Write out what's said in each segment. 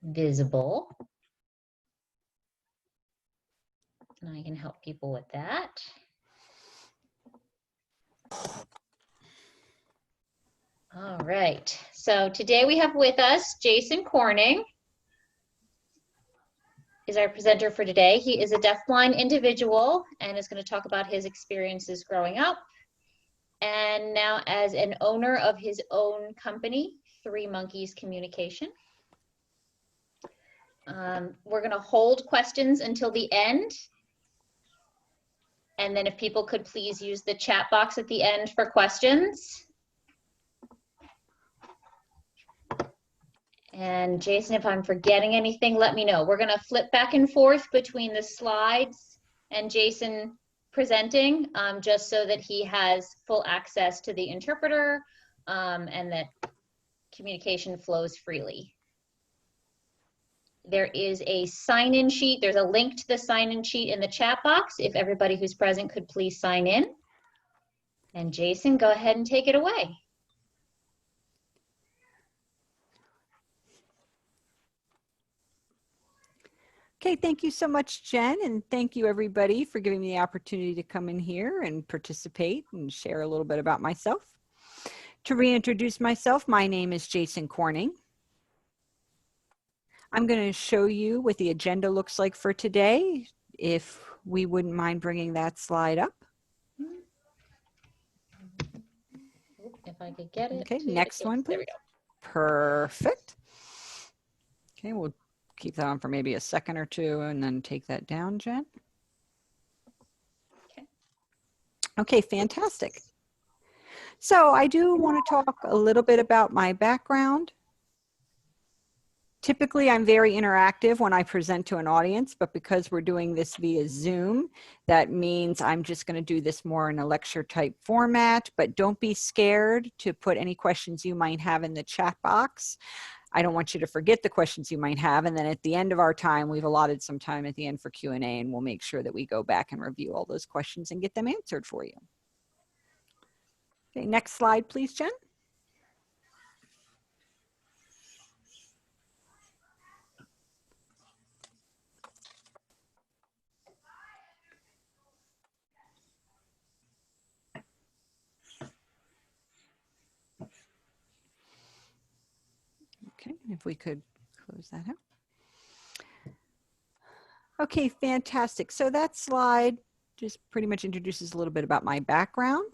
visible. And I can help people with that. All right, so today we have with us Jason Corning is our presenter for today. He is a deafblind individual and is going to talk about his experiences growing up and now as an owner of his own company, Three Monkeys Communication. We're going to hold questions until the end. And then if people could please use the chat box at the end for questions. And Jason, if I'm forgetting anything, let me know. We're going to flip back and forth between the slides and Jason presenting, just so that he has full access to the interpreter and that communication flows freely. There is a sign-in sheet. There's a link to the sign-in sheet in the chat box. If everybody who's present could please sign in. And Jason, go ahead and take it away. Okay, thank you so much, Jen, and thank you everybody for giving me the opportunity to come in here and participate and share a little bit about myself. To reintroduce myself, my name is Jason Corning. I'm going to show you what the agenda looks like for today, if we wouldn't mind bringing that slide up. If I could get it. Okay, next one, please. There we go. Perfect. Okay, we'll keep that on for maybe a second or two and then take that down, Jen. Okay. Okay, fantastic. So I do want to talk a little bit about my background. Typically, I'm very interactive when I present to an audience, but because we're doing this via Zoom, that means I'm just going to do this more in a lecture type format, but don't be scared to put any questions you might have in the chat box. I don't want you to forget the questions you might have. And then at the end of our time, we've allotted some time at the end for Q&A, and we'll make sure that we go back and review all those questions and get them answered for you. Okay, next slide, please, Jen. Okay, if we could close that out. Okay, fantastic. So that slide just pretty much introduces a little bit about my background.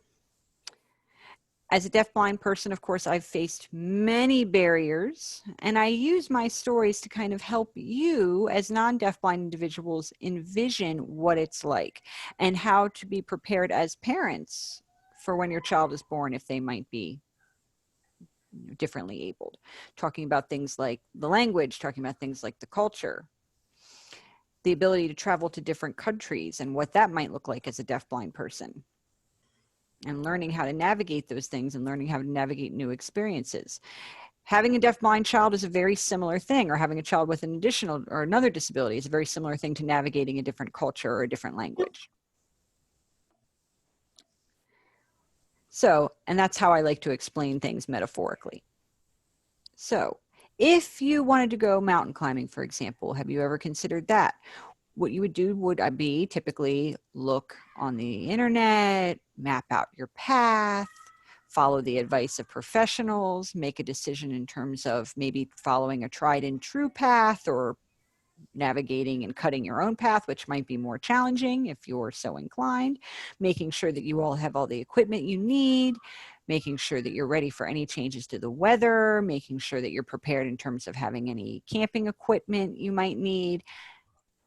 As a deafblind person, of course, I've faced many barriers, and I use my stories to kind of help you as non-deafblind individuals envision what it's like and how to be prepared as parents for when your child is born if they might be differently abled. Talking about things like the language, talking about things like the culture, the ability to travel to different countries and what that might look like as a deafblind person, and learning how to navigate those things and learning how to navigate new experiences. Having a deafblind child is a very similar thing, or having a child with an additional or another disability is a very similar thing to navigating a different culture or a different language. So, and that's how I like to explain things metaphorically. So, if you wanted to go mountain climbing, for example, have you ever considered that? What you would do would be typically look on the internet, map out your path, follow the advice of professionals, make a decision in terms of maybe following a tried and true path or navigating and cutting your own path, which might be more challenging if you're so inclined, making sure that you all have all the equipment you need, making sure that you're ready for any changes to the weather, making sure that you're prepared in terms of having any camping equipment you might need,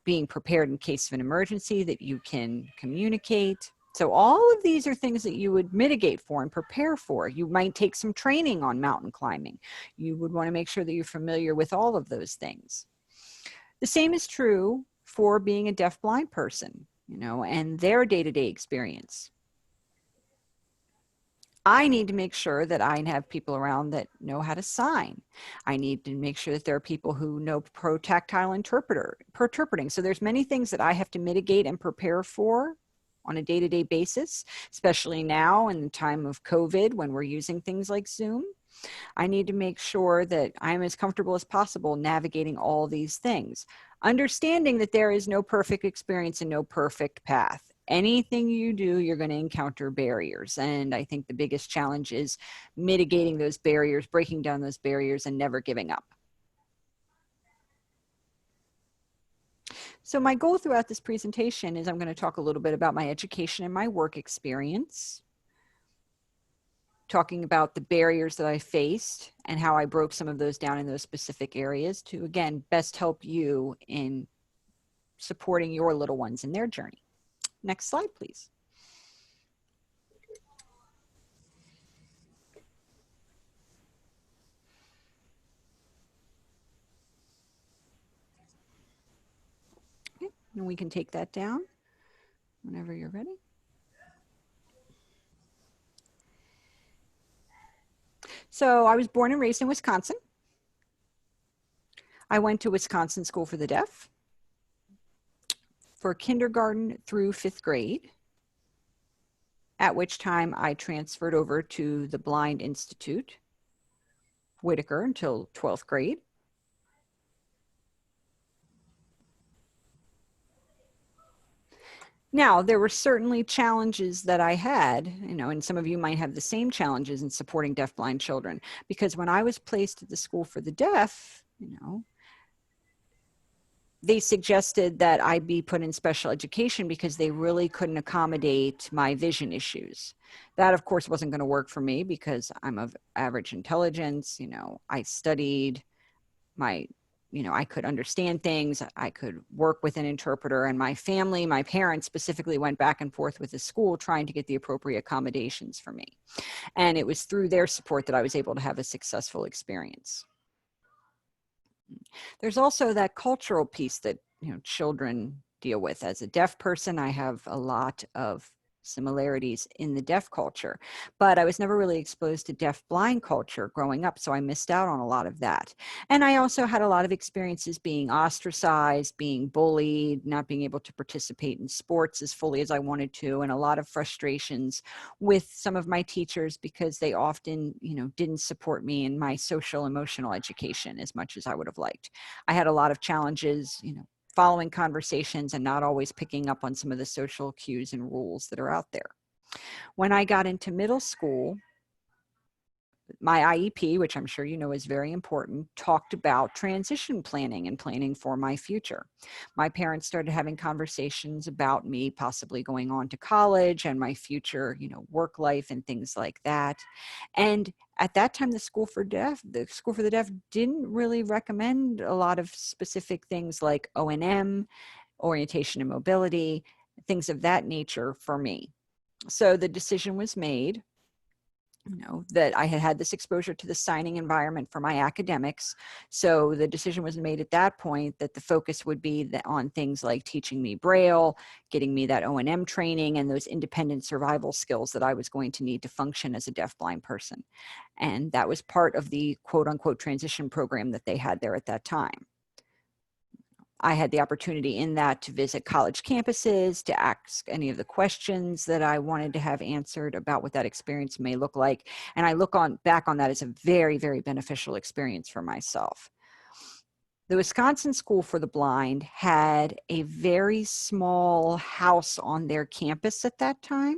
being prepared in case of an emergency that you can communicate. So all of these are things that you would mitigate for and prepare for. You might take some training on mountain climbing. You would want to make sure that you're familiar with all of those things. The same is true for being a deafblind person, you know, and their day-to-day experience. I need to make sure that I have people around that know how to sign. I need to make sure that there are people who know pro-tactile interpreting. So there's many things that I have to mitigate and prepare for on a day-to-day basis, especially now in the time of COVID when we're using things like Zoom. I need to make sure that I'm as comfortable as possible navigating all these things, understanding that there is no perfect experience and no perfect path. Anything you do, you're going to encounter barriers. And I think the biggest challenge is mitigating those barriers, breaking down those barriers, and never giving up. So my goal throughout this presentation is I'm going to talk a little bit about my education and my work experience, talking about the barriers that I faced and how I broke some of those down in those specific areas to, again, best help you in supporting your little ones in their journey. Next slide, please. Okay, and we can take that down whenever you're ready. So I was born and raised in Wisconsin. I went to Wisconsin School for the Deaf for kindergarten through 5th grade, at which time I transferred over to the Blind Institute, Whitaker, until 12th grade. Now, there were certainly challenges that I had, you know, and some of you might have the same challenges in supporting deafblind children, because when I was placed at the School for the Deaf, you know, they suggested that I be put in special education because they really couldn't accommodate my vision issues. That, of course, wasn't going to work for me because I'm of average intelligence. You know, I studied, I could understand things. I could work with an interpreter, and my family, my parents specifically, went back and forth with the school trying to get the appropriate accommodations for me. And it was through their support that I was able to have a successful experience. There's also that cultural piece that, you know, children deal with. As a deaf person, I have a lot of similarities in the deaf culture, but I was never really exposed to deaf blind culture growing up, so I missed out on a lot of that. And I also had a lot of experiences being ostracized, being bullied, not being able to participate in sports as fully as I wanted to, and a lot of frustrations with some of my teachers because they often, you know, didn't support me in my social emotional education as much as I would have liked. I had a lot of challenges, you know, following conversations and not always picking up on some of the social cues and rules that are out there. When I got into middle school, my IEP, which I'm sure you know is very important, talked about transition planning and planning for my future. My parents started having conversations about me possibly going on to college and my future, you know, work life and things like that. And at that time, the School for the Deaf didn't really recommend a lot of specific things like O&M, orientation and mobility, things of that nature for me. So the decision was made, you know, that I had had this exposure to the signing environment for my academics. So the decision was made at that point that the focus would be on things like teaching me Braille, getting me that O&M training, and those independent survival skills that I was going to need to function as a deafblind person. And that was part of the quote unquote transition program that they had there at that time. I had the opportunity in that to visit college campuses, to ask any of the questions that I wanted to have answered about what that experience may look like. And I look back on that as a very, very beneficial experience for myself. The Wisconsin School for the Blind had a very small house on their campus at that time.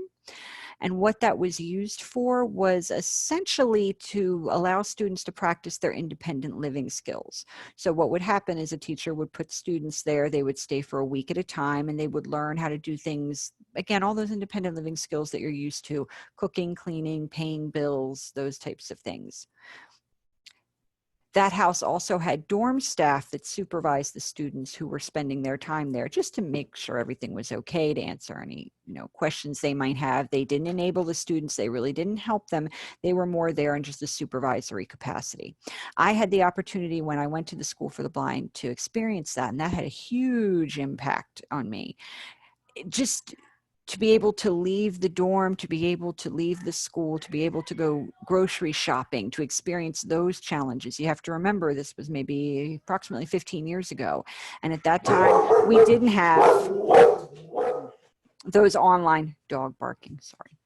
And what that was used for was essentially to allow students to practice their independent living skills. So what would happen is a teacher would put students there, they would stay for a week at a time, and they would learn how to do things, again, all those independent living skills that you're used to, cooking, cleaning, paying bills, those types of things. That house also had dorm staff that supervised the students who were spending their time there, just to make sure everything was okay, to answer any, you know, questions they might have. They didn't enable the students. They really didn't help them. They were more there in just a supervisory capacity. I had the opportunity when I went to the School for the Blind to experience that, and that had a huge impact on me. Just to be able to leave the dorm, to be able to leave the school, to be able to go grocery shopping, to experience those challenges. You have to remember this was maybe approximately 15 years ago. And at that time, we didn't have those online, dog barking, sorry.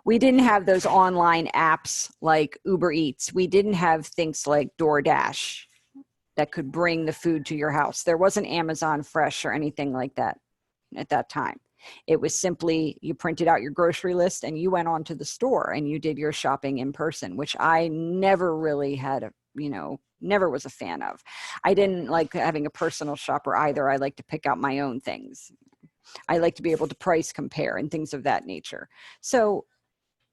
We didn't have those online apps like Uber Eats. We didn't have things like DoorDash that could bring the food to your house. There wasn't Amazon Fresh or anything like that at that time. It was simply you printed out your grocery list and you went on to the store and you did your shopping in person, which I never really had, never was a fan of. I didn't like having a personal shopper either. I like to pick out my own things. I like to be able to price compare and things of that nature. So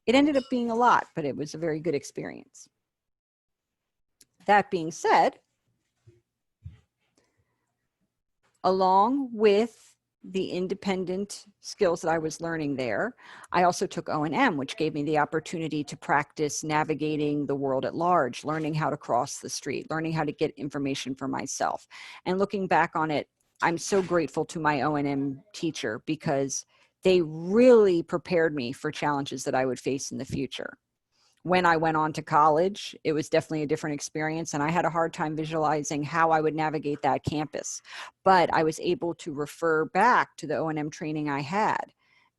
it ended up being a lot, but it was a very good experience. That being said, along with the independent skills that I was learning there, I also took O&M, which gave me the opportunity to practice navigating the world at large, learning how to cross the street, learning how to get information for myself. And looking back on it, I'm so grateful to my O&M teacher because they really prepared me for challenges that I would face in the future. When I went on to college, it was definitely a different experience, and I had a hard time visualizing how I would navigate that campus. But I was able to refer back to the O&M training I had,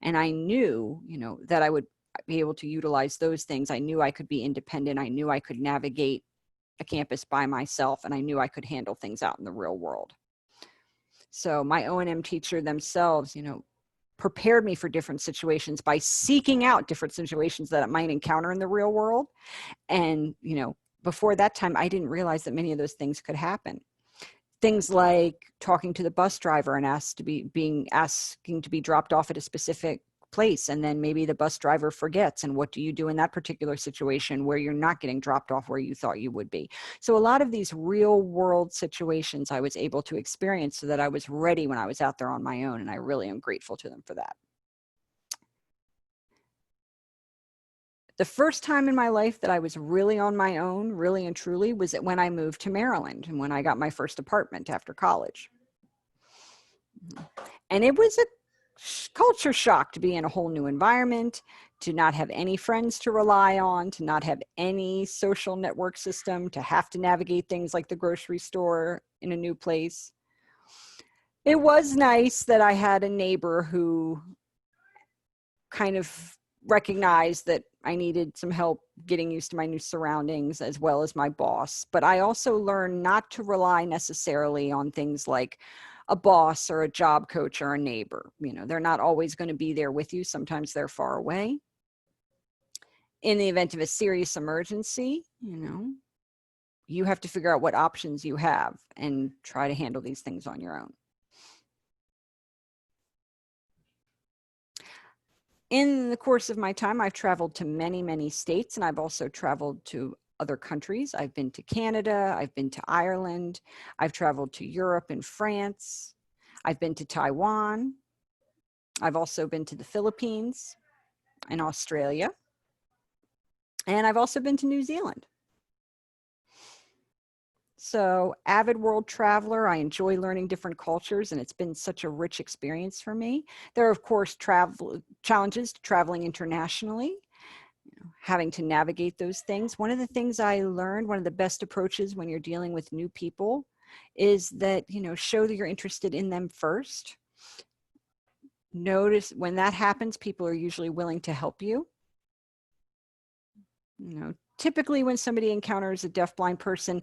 and I knew, that I would be able to utilize those things. I knew I could be independent. I knew I could navigate a campus by myself, and I knew I could handle things out in the real world. So my O&M teacher themselves, prepared me for different situations by seeking out different situations that I might encounter in the real world. And, before that time, I didn't realize that many of those things could happen. Things like talking to the bus driver and asking to be dropped off at a specific place, and then maybe the bus driver forgets, and what do you do in that particular situation where you're not getting dropped off where you thought you would be? So a lot of these real world situations I was able to experience so that I was ready when I was out there on my own, and I really am grateful to them for that. The first time in my life that I was really on my own, really and truly, was when I moved to Maryland and when I got my first apartment after college. And it was a culture shock to be in a whole new environment, to not have any friends to rely on, to not have any social network system, to have to navigate things like the grocery store in a new place. It was nice that I had a neighbor who kind of recognized that I needed some help getting used to my new surroundings, as well as my boss. But I also learned not to rely necessarily on things like a boss or a job coach or a neighbor. They're not always going to be there with you. Sometimes they're far away. In the event of a serious emergency, you have to figure out what options you have and try to handle these things on your own. In the course of my time, I've traveled to many, many states, and I've also traveled to other countries. I've been to Canada, I've been to Ireland, I've traveled to Europe and France, I've been to Taiwan, I've also been to the Philippines and Australia, and I've also been to New Zealand. So, avid world traveler, I enjoy learning different cultures, and it's been such a rich experience for me. There are, of course, challenges to traveling internationally, having to navigate those things. One of the things I learned, one of the best approaches when you're dealing with new people is that, show that you're interested in them first. Notice when that happens, people are usually willing to help you. Typically when somebody encounters a deafblind person,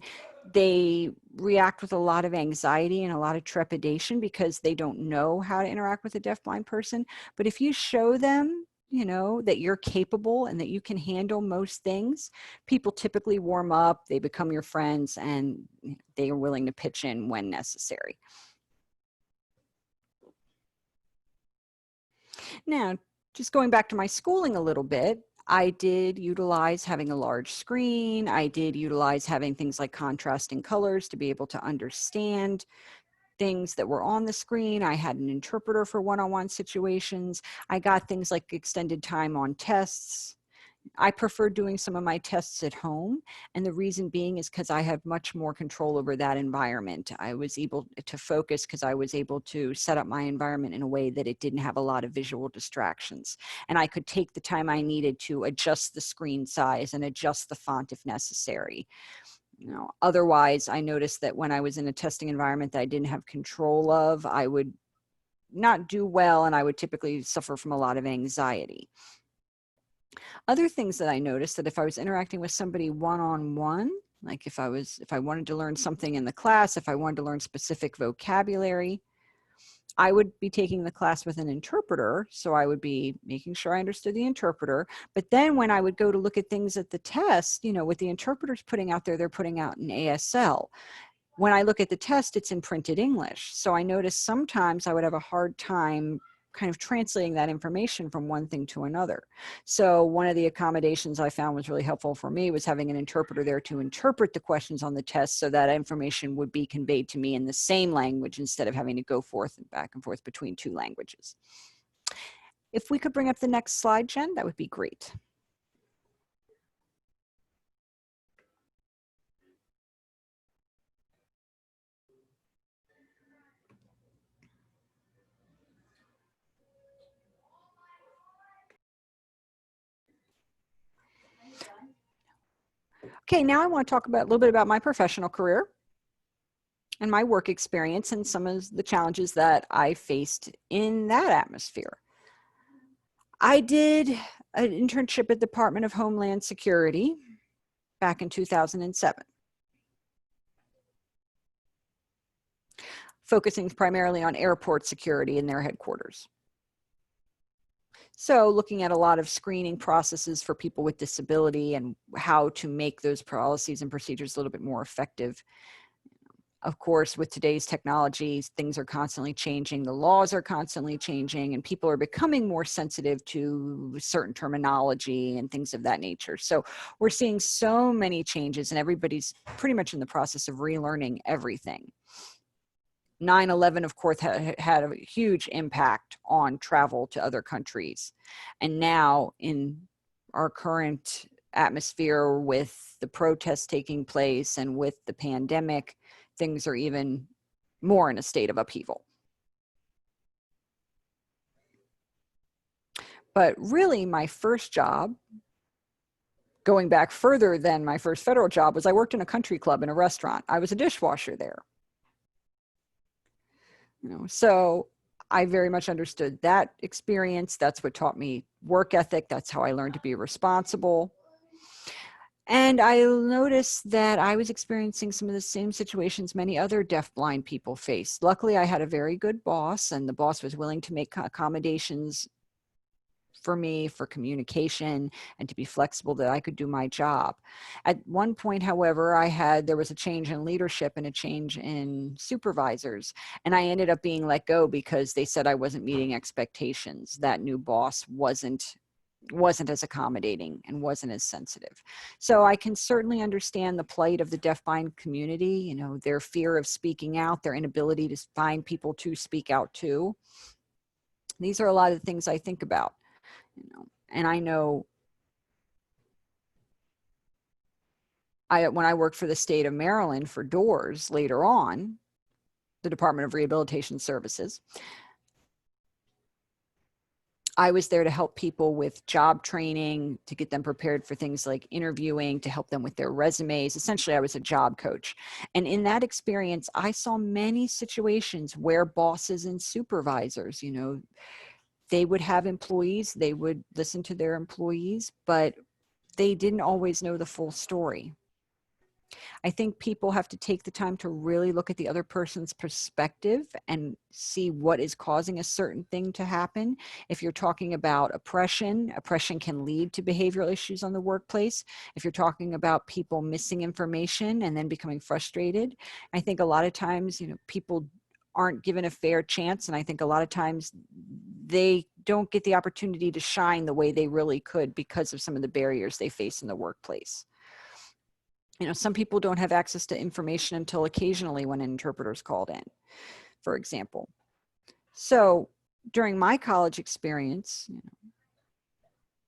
they react with a lot of anxiety and a lot of trepidation because they don't know how to interact with a deafblind person. But if you show them, that you're capable and that you can handle most things, people typically warm up, they become your friends, and they are willing to pitch in when necessary. Now, just going back to my schooling a little bit, I did utilize having a large screen. I did utilize having things like contrasting colors to be able to understand things that were on the screen. I had an interpreter for one-on-one situations. I got things like extended time on tests. I prefer doing some of my tests at home, and the reason being is because I have much more control over that environment. I was able to focus because I was able to set up my environment in a way that it didn't have a lot of visual distractions, and I could take the time I needed to adjust the screen size and adjust the font if necessary. Otherwise, I noticed that when I was in a testing environment that I didn't have control of, I would not do well, and I would typically suffer from a lot of anxiety. Other things that I noticed, that if I was interacting with somebody one-on-one, like if I wanted to learn something in the class, if I wanted to learn specific vocabulary, I would be taking the class with an interpreter. So I would be making sure I understood the interpreter. But then when I would go to look at things at the test, you know, what the interpreter's putting out there, they're putting out in ASL. When I look at the test, it's in printed English. So I noticed sometimes I would have a hard time kind of translating that information from one thing to another. So one of the accommodations I found was really helpful for me was having an interpreter there to interpret the questions on the test, so that information would be conveyed to me in the same language instead of having to go forth and back and forth between two languages. If we could bring up the next slide, Jen, that would be great. Okay, now I want to talk about a little bit about my professional career and my work experience and some of the challenges that I faced in that atmosphere. I did an internship at the Department of Homeland Security back in 2007, focusing primarily on airport security in their headquarters. So looking at a lot of screening processes for people with disability and how to make those policies and procedures a little bit more effective. Of course, with today's technologies, things are constantly changing, the laws are constantly changing, and people are becoming more sensitive to certain terminology and things of that nature. So we're seeing so many changes, and everybody's pretty much in the process of relearning everything. 9/11, of course, had a huge impact on travel to other countries. And now in our current atmosphere with the protests taking place and with the pandemic, things are even more in a state of upheaval. But really, my first job, going back further than my first federal job, was I worked in a country club in a restaurant. I was a dishwasher there. You know, so I very much understood that experience. That's what taught me work ethic. That's how I learned to be responsible. And I noticed that I was experiencing some of the same situations many other deafblind people face. Luckily, I had a very good boss, and the boss was willing to make accommodations for me for communication and to be flexible that I could do my job. At one point, however, there was a change in leadership and a change in supervisors, and I ended up being let go because they said I wasn't meeting expectations. That new boss wasn't as accommodating and wasn't as sensitive. So I can certainly understand the plight of the deafblind community, you know, their fear of speaking out, their inability to find people to speak out to. These are a lot of the things I think about. You know, and I know when I worked for the state of Maryland for DOORS later on, the Department of Rehabilitation Services, I was there to help people with job training, to get them prepared for things like interviewing, to help them with their resumes. Essentially, I was a job coach. And in that experience, I saw many situations where bosses and supervisors, you know, they would have employees, they would listen to their employees, but they didn't always know the full story. I think people have to take the time to really look at the other person's perspective and see what is causing a certain thing to happen. If you're talking about oppression can lead to behavioral issues on the workplace. If you're talking about people missing information and then becoming frustrated, I think a lot of times, you know, people aren't given a fair chance, and I think a lot of times they don't get the opportunity to shine the way they really could because of some of the barriers they face in the workplace. You know, some people don't have access to information until occasionally when an interpreter is called in, for example. So during my college experience, you know,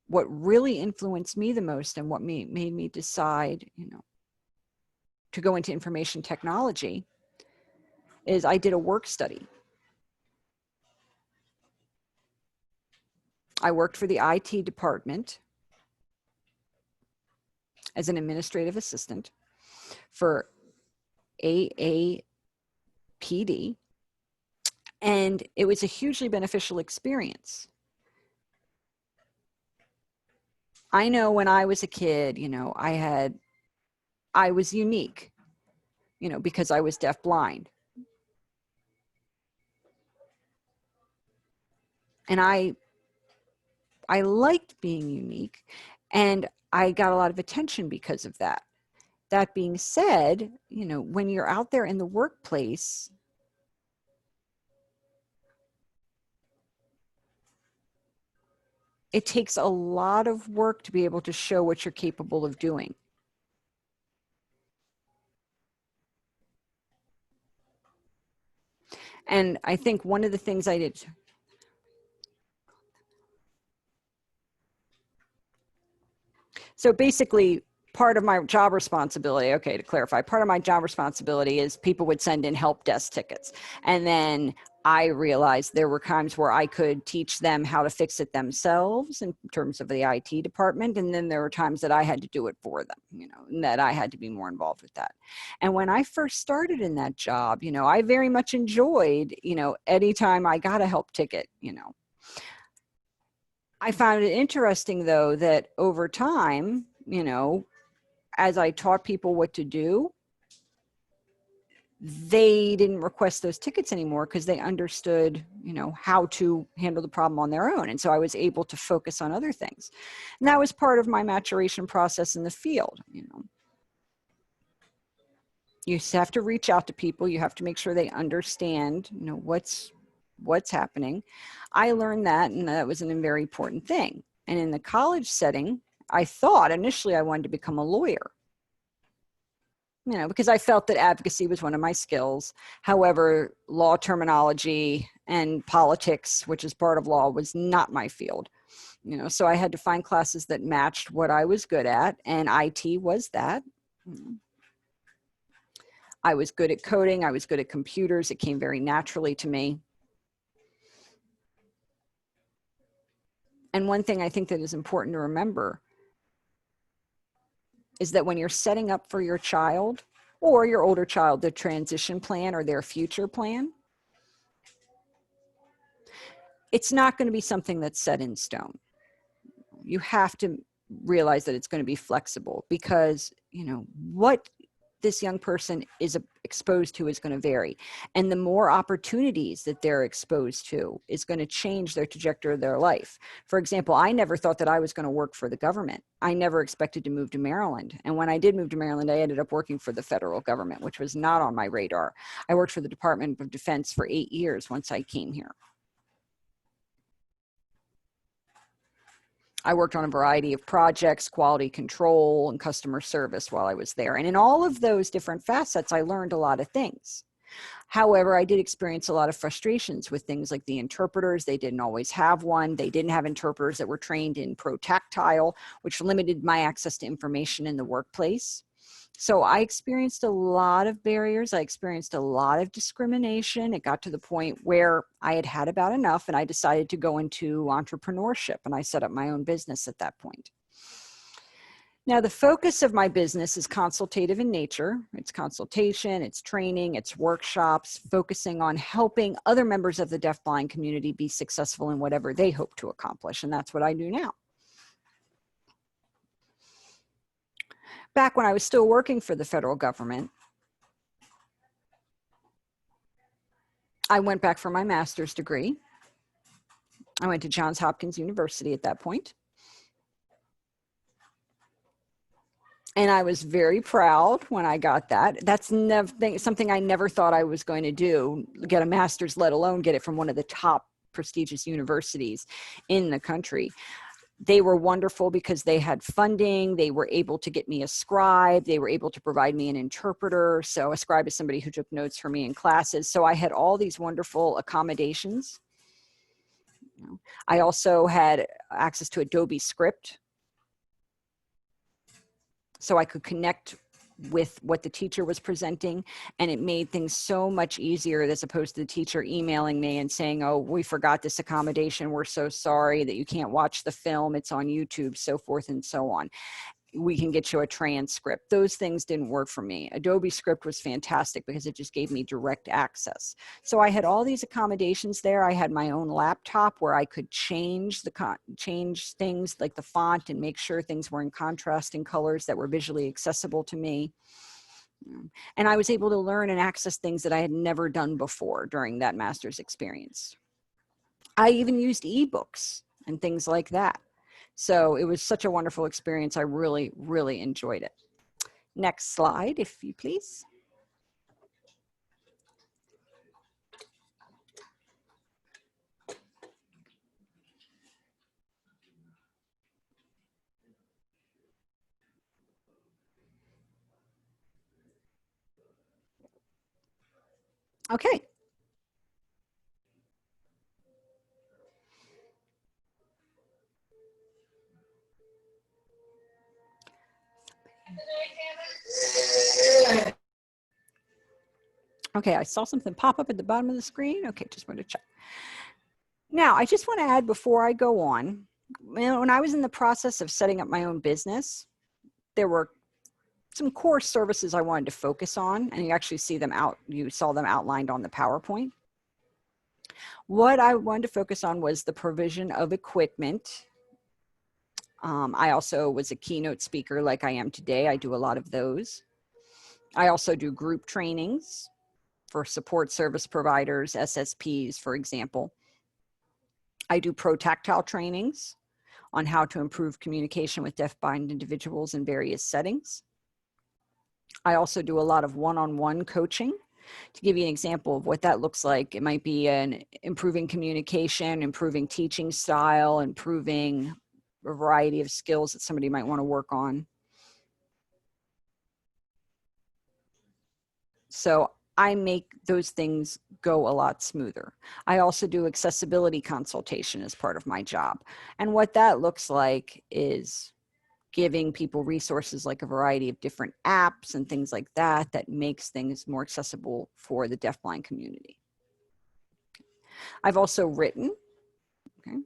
what really influenced me the most and what made me decide, you know, to go into information technology is I did a work study. I worked for the IT department as an administrative assistant for AAPD, and it was a hugely beneficial experience. I know when I was a kid, I was unique, because I was deafblind. And I liked being unique, and I got a lot of attention because of that. That being said, when you're out there in the workplace, it takes a lot of work to be able to show what you're capable of doing. And I think one of the things I did, so basically part of my job responsibility, okay, to clarify, part of my job responsibility is people would send in help desk tickets. And then I realized there were times where I could teach them how to fix it themselves in terms of the IT department. And then there were times that I had to do it for them, and that I had to be more involved with that. And when I first started in that job, I very much enjoyed, anytime I got a help ticket, I found it interesting though, that over time, as I taught people what to do, they didn't request those tickets anymore because they understood, how to handle the problem on their own. And so I was able to focus on other things. And that was part of my maturation process in the field. You have to reach out to people. You have to make sure they understand, what's happening. I learned that, and that was a very important thing. And in the college setting, I thought initially I wanted to become a lawyer. Because I felt that advocacy was one of my skills. However, law terminology and politics, which is part of law, was not my field. So I had to find classes that matched what I was good at, and IT was that. I was good at coding. I was good at computers. It came very naturally to me. And one thing I think that is important to remember is that when you're setting up for your child or your older child, the transition plan or their future plan, it's not going to be something that's set in stone. You have to realize that it's going to be flexible because, what this young person is exposed to is going to vary. And the more opportunities that they're exposed to is going to change their trajectory of their life. For example, I never thought that I was going to work for the government. I never expected to move to Maryland. And when I did move to Maryland, I ended up working for the federal government, which was not on my radar. I worked for the Department of Defense for 8 years once I came here. I worked on a variety of projects, quality control, and customer service while I was there. And in all of those different facets, I learned a lot of things. However, I did experience a lot of frustrations with things like the interpreters. They didn't always have one. They didn't have interpreters that were trained in pro-tactile, which limited my access to information in the workplace. So I experienced a lot of barriers. I experienced a lot of discrimination. It got to the point where I had had about enough, and I decided to go into entrepreneurship, and I set up my own business at that point. Now, the focus of my business is consultative in nature. It's consultation, it's training, it's workshops, focusing on helping other members of the deafblind community be successful in whatever they hope to accomplish, and that's what I do now. Back when I was still working for the federal government, I went back for my master's degree. I went to Johns Hopkins University at that point. And I was very proud when I got that. That's something I never thought I was going to do, get a master's, let alone get it from one of the top prestigious universities in the country. They were wonderful because they had funding. They were able to get me a scribe. They were able to provide me an interpreter. So a scribe is somebody who took notes for me in classes. So I had all these wonderful accommodations. I also had access to Adobe Script, so I could connect with what the teacher was presenting, and it made things so much easier as opposed to the teacher emailing me and saying, oh, we forgot this accommodation. We're so sorry that you can't watch the film. It's on YouTube, so forth and so on. we can get you a transcript. Those things didn't work for me. Adobe Script was fantastic because it just gave me direct access. So I had all these accommodations there. I had my own laptop where I could change things like the font and make sure things were in contrasting colors that were visually accessible to me. And I was able to learn and access things that I had never done before during that master's experience. I even used ebooks and things like that. So it was such a wonderful experience. I really, really enjoyed it. Next slide, if you please. Okay. Okay, I saw something pop up at the bottom of the screen. Okay, just wanted to check. Now, I just want to add before I go on, when I was in the process of setting up my own business, there were some core services I wanted to focus on, and you actually see them you saw them outlined on the PowerPoint. What I wanted to focus on was the provision of equipment. I also was a keynote speaker like I am today. I do a lot of those. I also do group trainings for support service providers, SSPs, for example. I do pro-tactile trainings on how to improve communication with deafblind individuals in various settings. I also do a lot of one-on-one coaching. To give you an example of what that looks like, it might be an improving communication, improving teaching style, improving a variety of skills that somebody might want to work on. So I make those things go a lot smoother. I also do accessibility consultation as part of my job. And what that looks like is giving people resources like a variety of different apps and things like that that makes things more accessible for the deafblind community. I've also written, okay,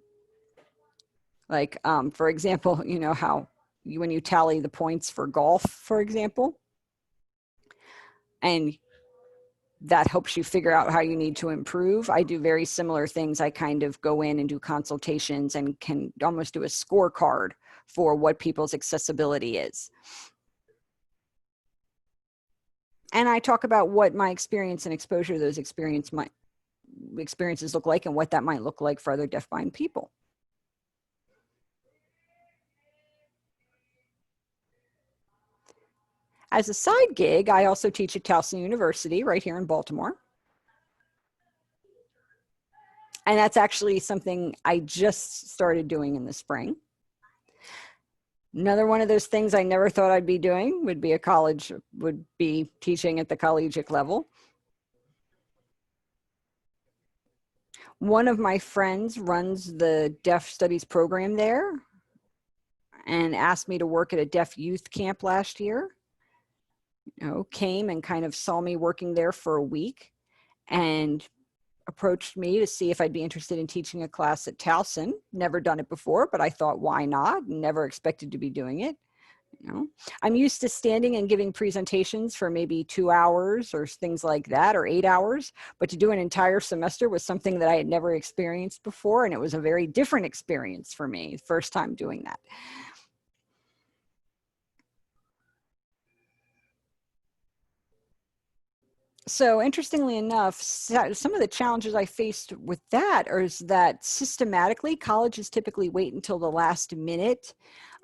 like for example, you know how when you tally the points for golf, for example, and that helps you figure out how you need to improve. I do very similar things. I kind of go in and do consultations and can almost do a scorecard for what people's accessibility is. And I talk about what my experience and exposure to those experiences look like and what that might look like for other deafblind people. As a side gig, I also teach at Towson University right here in Baltimore. And that's actually something I just started doing in the spring. Another one of those things I never thought I'd be doing would be teaching at the collegiate level. One of my friends runs the deaf studies program there and asked me to work at a deaf youth camp last year. You know, came and kind of saw me working there for a week and approached me to see if I'd be interested in teaching a class at Towson. Never done it before, but I thought, why not? Never expected to be doing it. You know, I'm used to standing and giving presentations for maybe 2 hours or things like that, or 8 hours, but to do an entire semester was something that I had never experienced before. And it was a very different experience for me, first time doing that. So interestingly enough, some of the challenges I faced with that is that systematically colleges typically wait until the last minute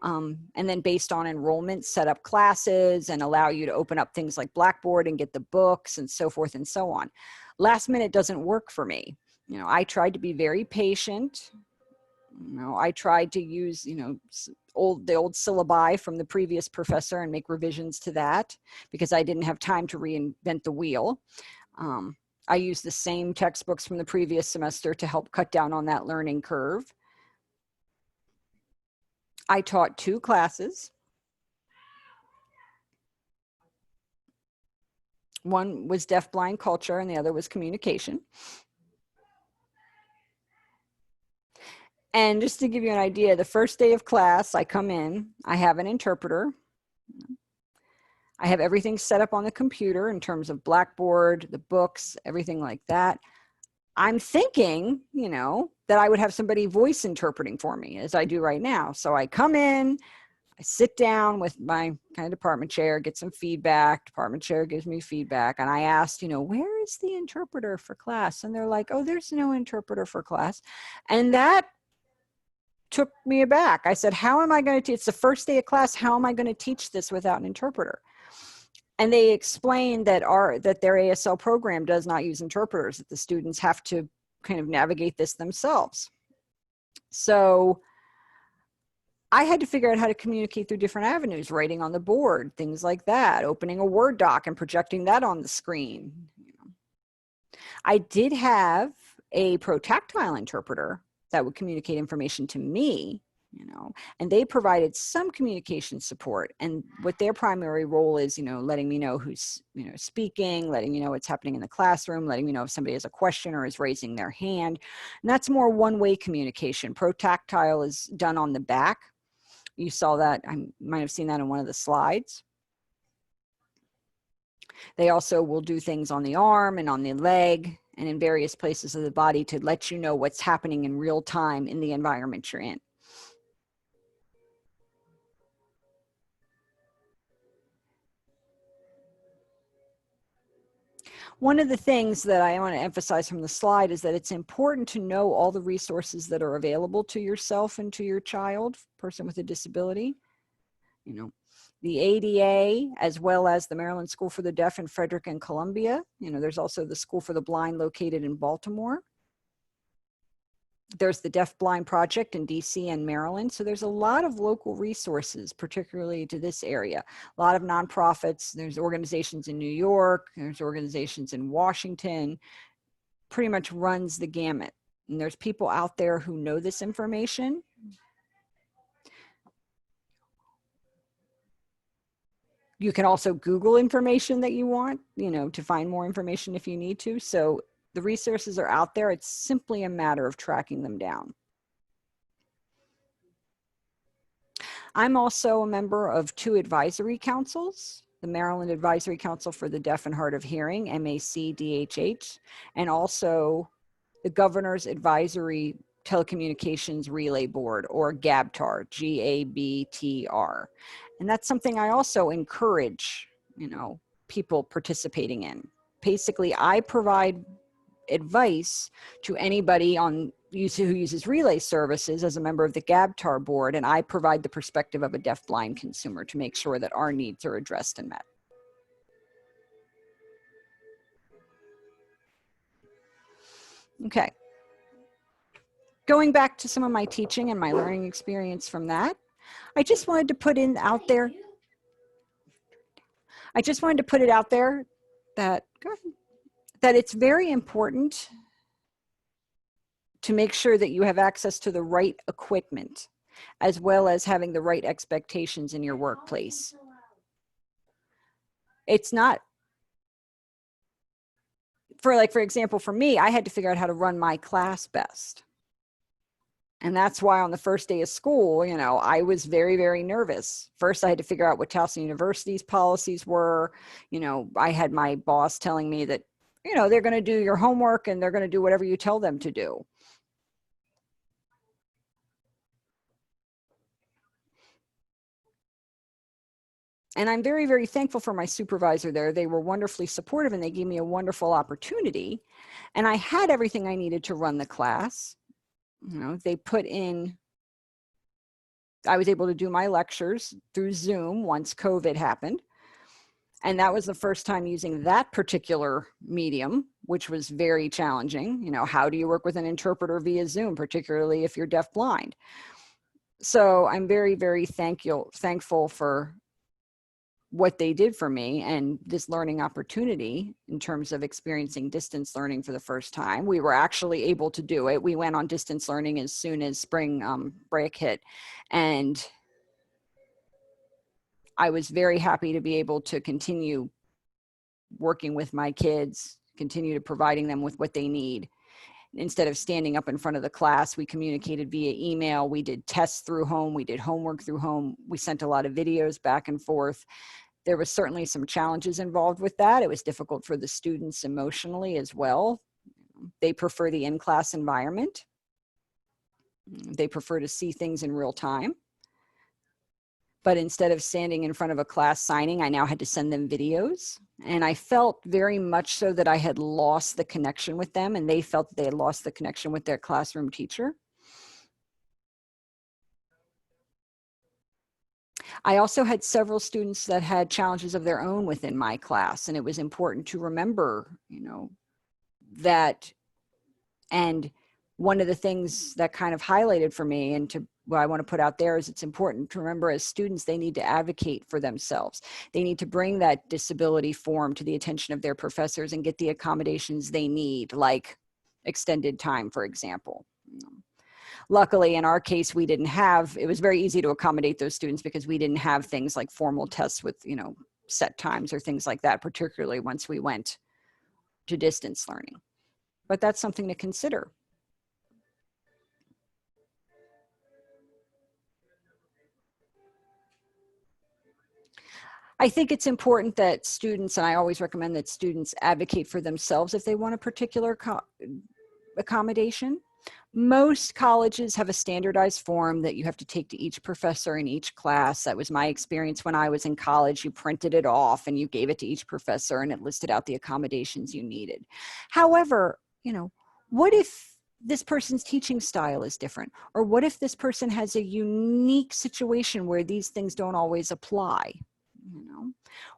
and then based on enrollment set up classes and allow you to open up things like Blackboard and get the books and so forth and so on. Last minute doesn't work for me. You know, I tried to be very patient. You know, I tried to use, you know, the old syllabi from the previous professor and make revisions to that because I didn't have time to reinvent the wheel. I used the same textbooks from the previous semester to help cut down on that learning curve. I taught 2 classes. One was deafblind culture and the other was communication. And just to give you an idea, the first day of class, I come in, I have an interpreter. I have everything set up on the computer in terms of Blackboard, the books, everything like that. I'm thinking, you know, that I would have somebody voice interpreting for me as I do right now. So I come in, I sit down with my kind of department chair, get some feedback. Department chair gives me feedback. And I asked, you know, where is the interpreter for class? And they're like, oh, there's no interpreter for class. And that took me aback. I said, how am I going to teach? It's the first day of class. How am I going to teach this without an interpreter? And they explained that their ASL program does not use interpreters, that the students have to kind of navigate this themselves. So I had to figure out how to communicate through different avenues, writing on the board, things like that, opening a Word doc and projecting that on the screen. I did have a protactile interpreter that would communicate information to me, you know, and they provided some communication support. And what their primary role is, you know, letting me know who's, you know, speaking, letting me know what's happening in the classroom, letting me know if somebody has a question or is raising their hand. And that's more one-way communication. Protactile is done on the back. You saw that, I might have seen that in one of the slides. They also will do things on the arm and on the leg and in various places of the body to let you know what's happening in real time in the environment you're in. One of the things that I want to emphasize from the slide is that it's important to know all the resources that are available to yourself and to your child, person with a disability. You know, the ADA, as well as the Maryland School for the Deaf in Frederick and Columbia. You know, there's also the School for the Blind located in Baltimore. There's the Deafblind Project in DC and Maryland. So there's a lot of local resources, particularly to this area. A lot of nonprofits. There's organizations in New York. There's organizations in Washington. Pretty much runs the gamut. And there's people out there who know this information. You can also Google information that you want, you know, to find more information if you need to. So the resources are out there. It's simply a matter of tracking them down. I'm also a member of 2 advisory councils, the Maryland Advisory Council for the Deaf and Hard of Hearing, MAC-DHH, and also the Governor's Advisory Telecommunications Relay Board, or GABTAR, G-A-B-T-R. And that's something I also encourage, you know, people participating in. Basically, I provide advice to anybody who uses relay services as a member of the GABTAR board, and I provide the perspective of a deaf-blind consumer to make sure that our needs are addressed and met. Okay. Going back to some of my teaching and my learning experience from that, I just wanted to put it out there that it's very important to make sure that you have access to the right equipment, as well as having the right expectations in your workplace. It's not, for example, for me, I had to figure out how to run my class best. And that's why on the first day of school, you know, I was very, very nervous. First, I had to figure out what Towson University's policies were. You know, I had my boss telling me that, you know, they're going to do your homework and they're going to do whatever you tell them to do. And I'm very, very thankful for my supervisor there. They were wonderfully supportive and they gave me a wonderful opportunity. And I had everything I needed to run the class. You know, they put in, I was able to do my lectures through Zoom once COVID happened. And that was the first time using that particular medium, which was very challenging. You know, how do you work with an interpreter via Zoom, particularly if you're deaf-blind? So I'm very, very thankful for what they did for me and this learning opportunity in terms of experiencing distance learning for the first time. We were actually able to do it. We went on distance learning as soon as spring break hit. And I was very happy to be able to continue working with my kids, continue to providing them with what they need. Instead of standing up in front of the class, we communicated via email. We did tests through home. We did homework through home. We sent a lot of videos back and forth. There was certainly some challenges involved with that. It was difficult for the students emotionally as well. They prefer the in-class environment. They prefer to see things in real time. But instead of standing in front of a class signing, I now had to send them videos. And I felt very much so that I had lost the connection with them, and they felt that they had lost the connection with their classroom teacher. I also had several students that had challenges of their own within my class, and it was important to remember, that. And one of the things that kind of highlighted for me, and what I want to put out there, is it's important to remember as students, they need to advocate for themselves. They need to bring that disability form to the attention of their professors and get the accommodations they need, like extended time, for example. Luckily, in our case, it was very easy to accommodate those students because we didn't have things like formal tests with, set times or things like that, particularly once we went to distance learning. But that's something to consider. I think it's important that students, and I always recommend that students advocate for themselves if they want a particular accommodation. Most colleges have a standardized form that you have to take to each professor in each class. That was my experience when I was in college. You printed it off and you gave it to each professor, and it listed out the accommodations you needed. However, what if this person's teaching style is different? Or what if this person has a unique situation where these things don't always apply?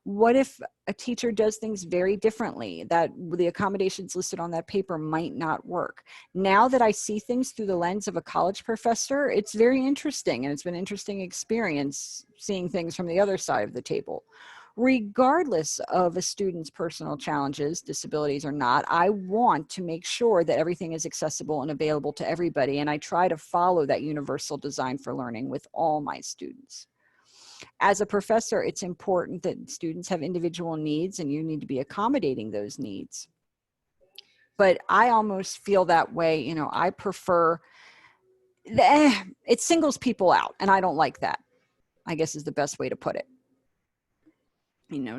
What if a teacher does things very differently, that the accommodations listed on that paper might not work? Now that I see things through the lens of a college professor, it's very interesting, and it's been an interesting experience seeing things from the other side of the table. Regardless of a student's personal challenges, disabilities or not, I want to make sure that everything is accessible and available to everybody, and I try to follow that universal design for learning with all my students. As a professor, it's important that students have individual needs, and you need to be accommodating those needs. But I almost feel that way, I prefer, it singles people out, and I don't like that, I guess is the best way to put it.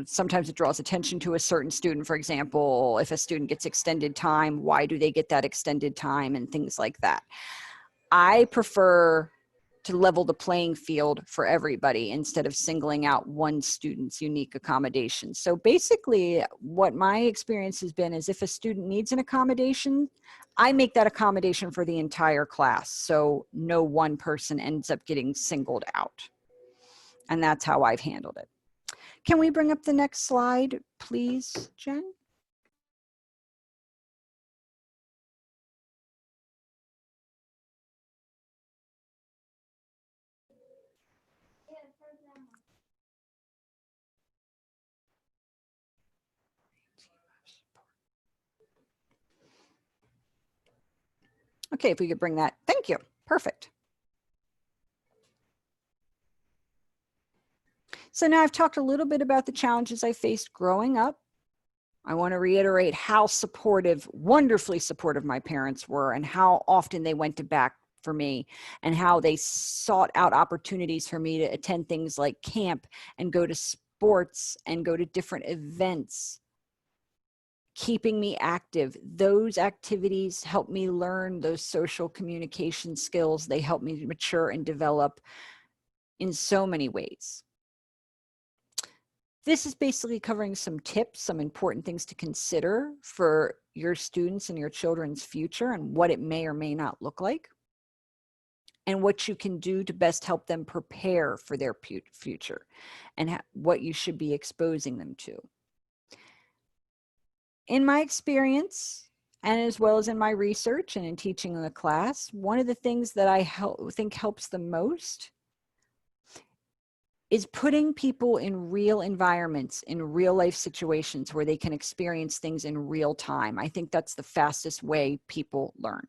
Sometimes it draws attention to a certain student. For example, if a student gets extended time, why do they get that extended time, and things like that. I prefer to level the playing field for everybody instead of singling out one student's unique accommodation. So basically what my experience has been is if a student needs an accommodation, I make that accommodation for the entire class. So no one person ends up getting singled out. And that's how I've handled it. Can we bring up the next slide, please, Jen? Okay, if we could bring that, thank you, perfect. So now I've talked a little bit about the challenges I faced growing up. I want to reiterate how supportive, wonderfully supportive my parents were, and how often they went to bat for me, and how they sought out opportunities for me to attend things like camp and go to sports and go to different events, keeping me active. Those activities helped me learn those social communication skills. They helped me mature and develop in so many ways. This is basically covering some tips, some important things to consider for your students and your children's future, and what it may or may not look like, and what you can do to best help them prepare for their future, and what you should be exposing them to. In my experience, and as well as in my research and in teaching in the class, one of the things that I think helps the most is putting people in real environments, in real life situations where they can experience things in real time. I think that's the fastest way people learn.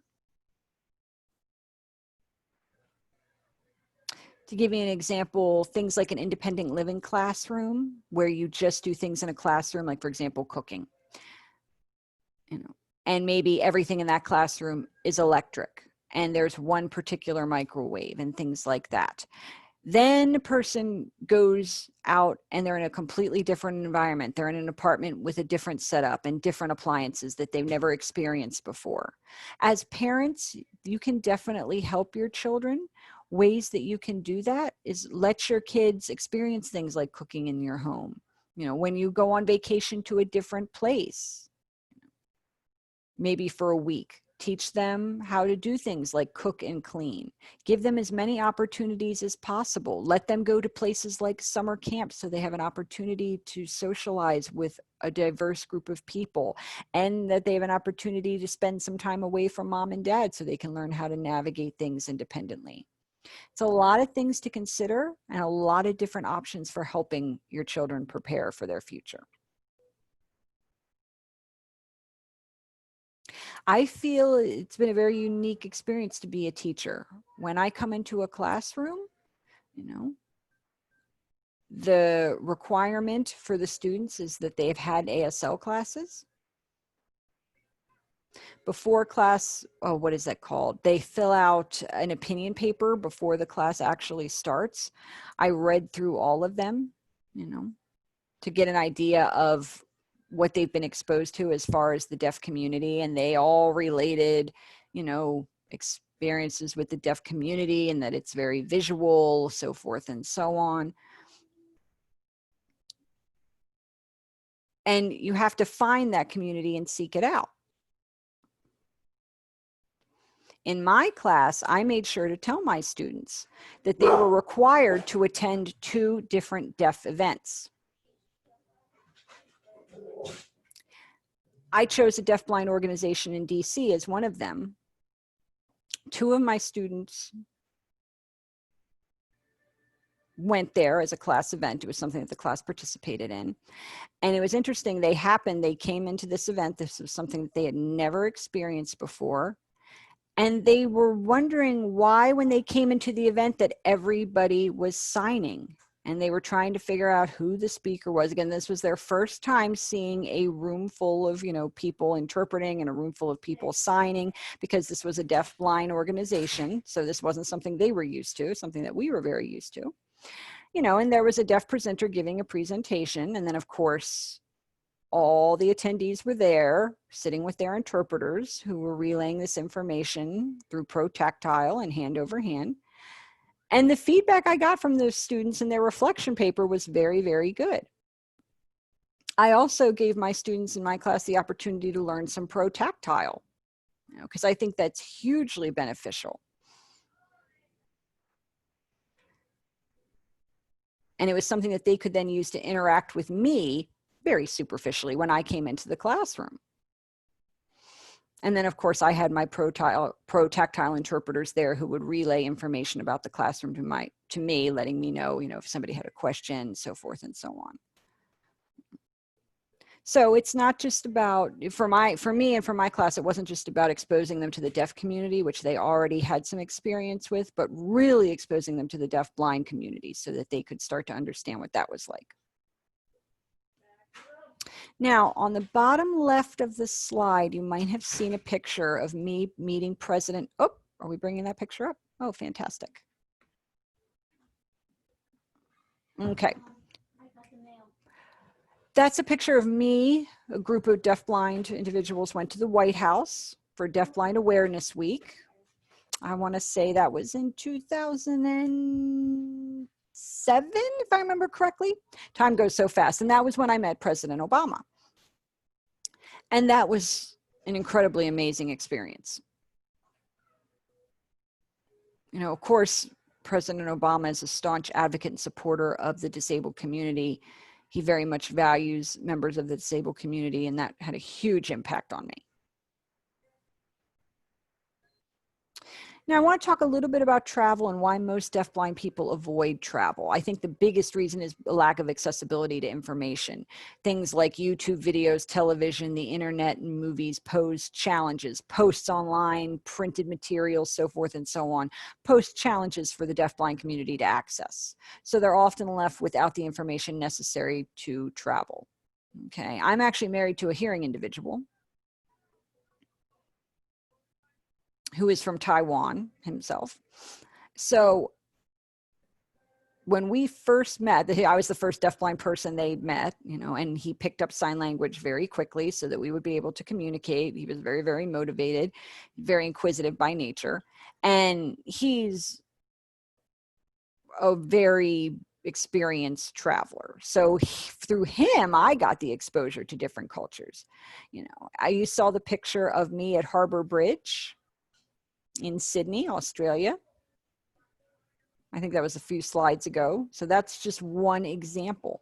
To give you an example, things like an independent living classroom, where you just do things in a classroom, like for example, cooking. and maybe everything in that classroom is electric, and there's one particular microwave and things like that. Then a person goes out and they're in a completely different environment. They're in an apartment with a different setup and different appliances that they've never experienced before. As parents, you can definitely help your children. Ways that you can do that is let your kids experience things like cooking in your home. You know, when you go on vacation to a different place, maybe for a week, teach them how to do things like cook and clean. Give them as many opportunities as possible. Let them go to places like summer camps so they have an opportunity to socialize with a diverse group of people, and that they have an opportunity to spend some time away from mom and dad so they can learn how to navigate things independently. It's a lot of things to consider and a lot of different options for helping your children prepare for their future. I feel it's been a very unique experience to be a teacher. When I come into a classroom, you know, the requirement for the students is that they've had ASL classes. Before class, oh, what is that called? They fill out an opinion paper before the class actually starts. I read through all of them, you know, to get an idea of what they've been exposed to as far as the deaf community, and they all related, you know, experiences with the deaf community and that it's very visual, so forth and so on. And you have to find that community and seek it out. In my class, I made sure to tell my students that they were required to attend 2 different deaf events. I chose a deafblind organization in DC as one of them. 2 of my students went there as a class event. It was something that the class participated in. And it was interesting. They came into this event. This was something that they had never experienced before. And they were wondering why, when they came into the event, that everybody was signing. And they were trying to figure out who the speaker was. Again, this was their first time seeing a room full of, you know, people interpreting and a room full of people signing, because this was a deaf-blind organization. So this wasn't something they were used to, something that we were very used to. You know, and there was a deaf presenter giving a presentation. And then, of course, all the attendees were there sitting with their interpreters who were relaying this information through pro-tactile and hand over hand. And the feedback I got from those students in their reflection paper was very, very good. I also gave my students in my class the opportunity to learn some pro-tactile, you know, because I think that's hugely beneficial. And it was something that they could then use to interact with me very superficially when I came into the classroom. And then, of course, I had my pro-tactile interpreters there who would relay information about the classroom to me, letting me know, you know, if somebody had a question, so forth and so on. So it's not just about, for me and for my class, it wasn't just about exposing them to the deaf community, which they already had some experience with, but really exposing them to the deaf-blind community so that they could start to understand what that was like. Now, on the bottom left of the slide, you might have seen a picture of me meeting President. Oh, are we bringing that picture up? Oh, fantastic. Okay. That's a picture of me. A group of deafblind individuals went to the White House for Deafblind Awareness Week. I want to say that was in 2007, if I remember correctly. Time goes so fast. And that was when I met President Obama. And that was an incredibly amazing experience. You know, of course, President Obama is a staunch advocate and supporter of the disabled community. He very much values members of the disabled community, and that had a huge impact on me. Now, I want to talk a little bit about travel and why most deafblind people avoid travel. I think the biggest reason is a lack of accessibility to information. Things like YouTube videos, television, the internet, and movies pose challenges. Posts online, printed materials, so forth and so on, pose challenges for the deafblind community to access. So they're often left without the information necessary to travel. Okay, I'm actually married to a hearing individual. who is from Taiwan himself. So when we first met, I was the first deafblind person they met, you know, and he picked up sign language very quickly so that we would be able to communicate. He was very, very motivated, very inquisitive by nature. And he's a very experienced traveler. So through him, I got the exposure to different cultures. You know, you saw the picture of me at Harbour Bridge in Sydney, Australia. I think that was a few slides ago. So that's just one example.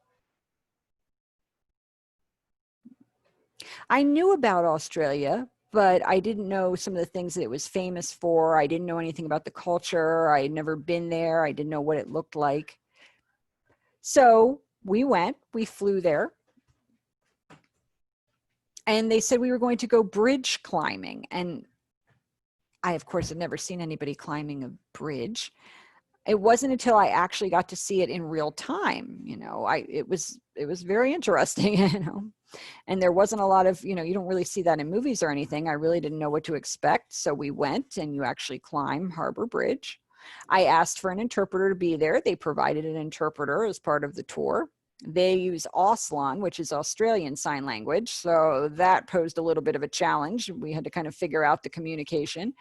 I knew about Australia, but I didn't know some of the things that it was famous for. I didn't know anything about the culture. I had never been there. I didn't know what it looked like. So we flew there. And they said we were going to go bridge climbing. And I, of course, had never seen anybody climbing a bridge. It wasn't until I actually got to see it in real time, you know, it was very interesting, you know, and there wasn't a lot of, you know, you don't really see that in movies or anything. I really didn't know what to expect. So we went, and you actually climb Harbour Bridge. I asked for an interpreter to be there. They provided an interpreter as part of the tour. They use Auslan, which is Australian Sign Language. So that posed a little bit of a challenge. We had to kind of figure out the communication.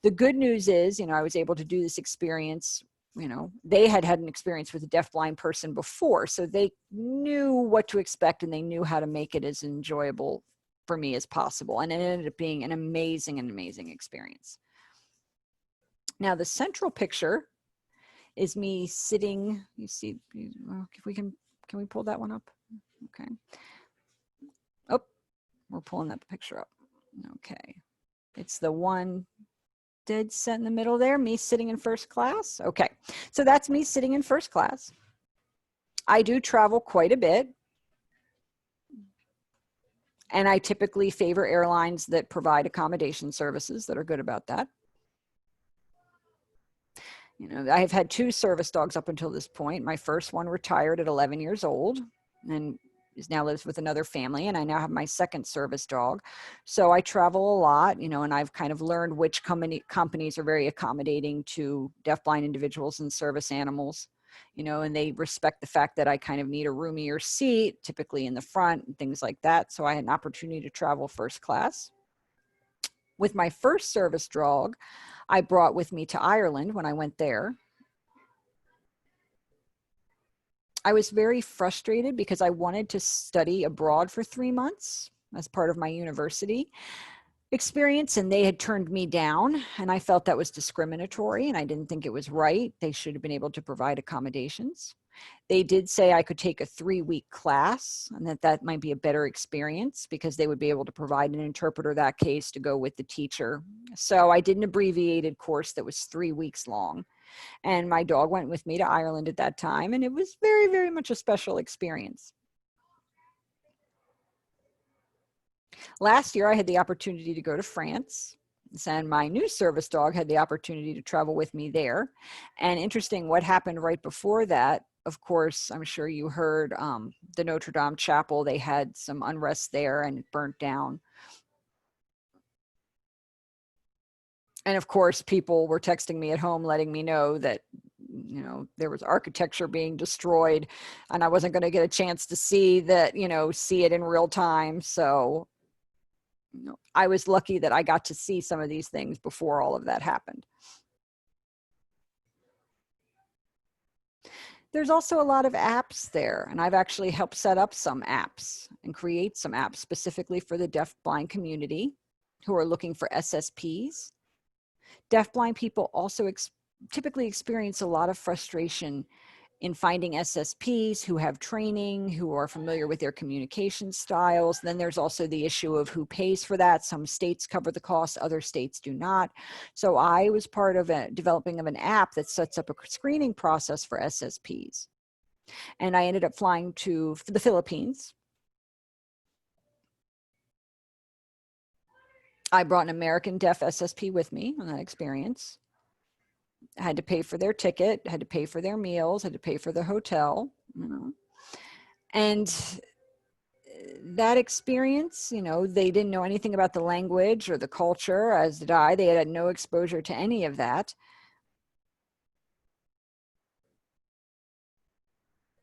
The good news is, you know, I was able to do this experience. You know, they had an experience with a deafblind person before, so they knew what to expect, and they knew how to make it as enjoyable for me as possible. And it ended up being an amazing experience. Now, the central picture is me sitting, you see, if we can we pull that one up? Okay. Oh, we're pulling that picture up. Okay. It's the one dead set in the middle there, me sitting in first class. Okay, so that's me sitting in first class. I do travel quite a bit, and I typically favor airlines that provide accommodation services that are good about that. You know, I have had 2 service dogs up until this point. My first one retired at 11 years old and now lives with another family, and I now have my second service dog. So I travel a lot, you know, and I've kind of learned which companies are very accommodating to deafblind individuals and service animals, you know, and they respect the fact that I kind of need a roomier seat, typically in the front and things like that. So I had an opportunity to travel first class. With my first service dog, I brought with me to Ireland when I went there. I was very frustrated because I wanted to study abroad for 3 months as part of my university experience, and they had turned me down, and I felt that was discriminatory, and I didn't think it was right. They should have been able to provide accommodations. They did say I could take a 3-week class, and that might be a better experience because they would be able to provide an interpreter that case to go with the teacher. So I did an abbreviated course that was 3 weeks long. And my dog went with me to Ireland at that time, and it was very, very much a special experience. Last year, I had the opportunity to go to France, and my new service dog had the opportunity to travel with me there. And interesting, what happened right before that, of course, I'm sure you heard the Notre Dame Chapel, they had some unrest there and it burnt down. And of course, people were texting me at home, letting me know that, you know, there was architecture being destroyed and I wasn't going to get a chance to see that, you know, see it in real time. So, you know, I was lucky that I got to see some of these things before all of that happened. There's also a lot of apps there, and I've actually helped set up some apps and create some apps specifically for the deafblind community who are looking for SSPs. Deafblind people also typically experience a lot of frustration in finding SSPs who have training, who are familiar with their communication styles. Then there's also the issue of who pays for that. Some states cover the cost, other states do not. So I was part of developing of an app that sets up a screening process for SSPs. And I ended up flying to the Philippines. I brought an American deaf SSP with me on that experience. I had to pay for their ticket, had to pay for their meals, had to pay for the hotel, you know. And that experience, you know, they didn't know anything about the language or the culture, as did I. They had no exposure to any of that.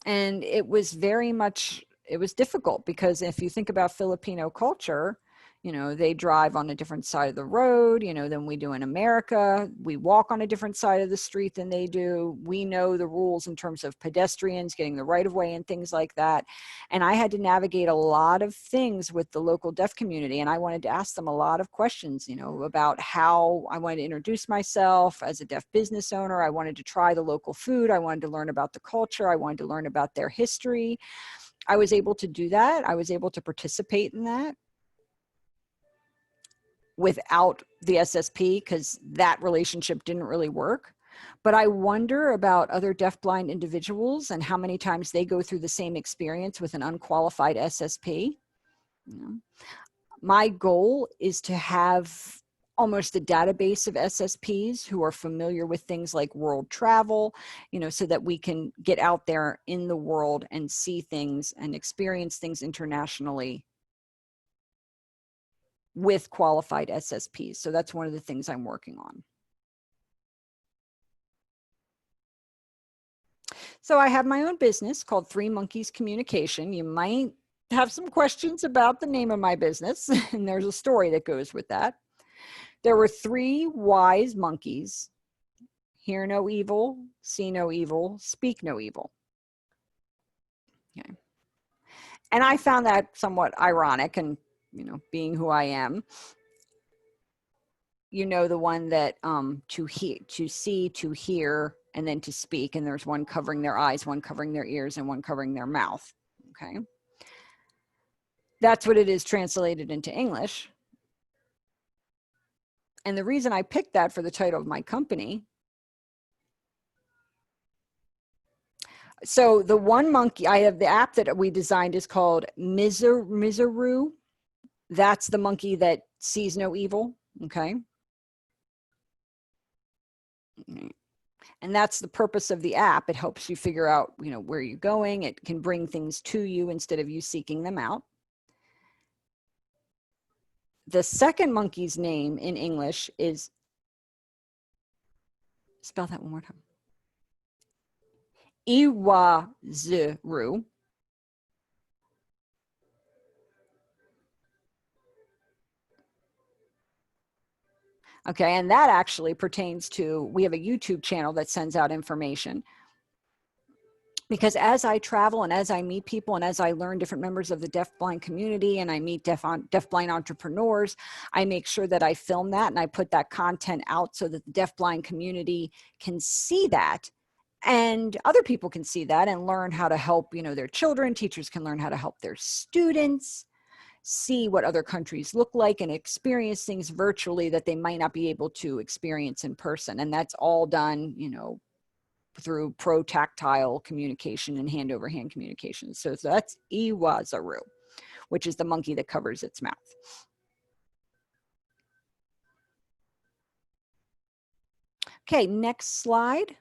And it was very much, it was difficult because if you think about Filipino culture, you know, they drive on a different side of the road, you know, than we do in America. We walk on a different side of the street than they do. We know the rules in terms of pedestrians getting the right of way and things like that. And I had to navigate a lot of things with the local deaf community. And I wanted to ask them a lot of questions, you know, about how I wanted to introduce myself as a deaf business owner. I wanted to try the local food. I wanted to learn about the culture. I wanted to learn about their history. I was able to do that. I was able to participate in that without the SSP because that relationship didn't really work. But I wonder about other deafblind individuals and how many times they go through the same experience with an unqualified SSP. You know, my goal is to have almost a database of SSPs who are familiar with things like world travel, you know, so that we can get out there in the world and see things and experience things internationally with qualified SSPs. So that's one of the things I'm working on. So I have my own business called Three Monkeys Communication. You might have some questions about the name of my business, and there's a story that goes with that. There were three wise monkeys: hear no evil, see no evil, speak no evil. Okay. And I found that somewhat ironic, and, you know, being who I am, you know, the one that to see, to hear, and then to speak. And there's one covering their eyes, one covering their ears, and one covering their mouth. Okay. That's what it is translated into English. And the reason I picked that for the title of my company, so the one monkey, I have the app that we designed is called Miseru. That's the monkey that sees no evil. Okay. And that's the purpose of the app. It helps you figure out, you know, where you're going. It can bring things to you instead of you seeking them out. The second monkey's name in English is, spell that one more time, Iwaziru. Okay, and that actually pertains to, we have a YouTube channel that sends out information. Because as I travel and as I meet people and as I learn different members of the deafblind community and I meet deafblind entrepreneurs, I make sure that I film that and I put that content out so that the deafblind community can see that and other people can see that and learn how to help, you know, their children. Teachers can learn how to help their students see what other countries look like and experience things virtually that they might not be able to experience in person. And that's all done, you know, through pro-tactile communication and hand-over-hand communication. So that's Iwazaru, which is the monkey that covers its mouth. Okay, next slide.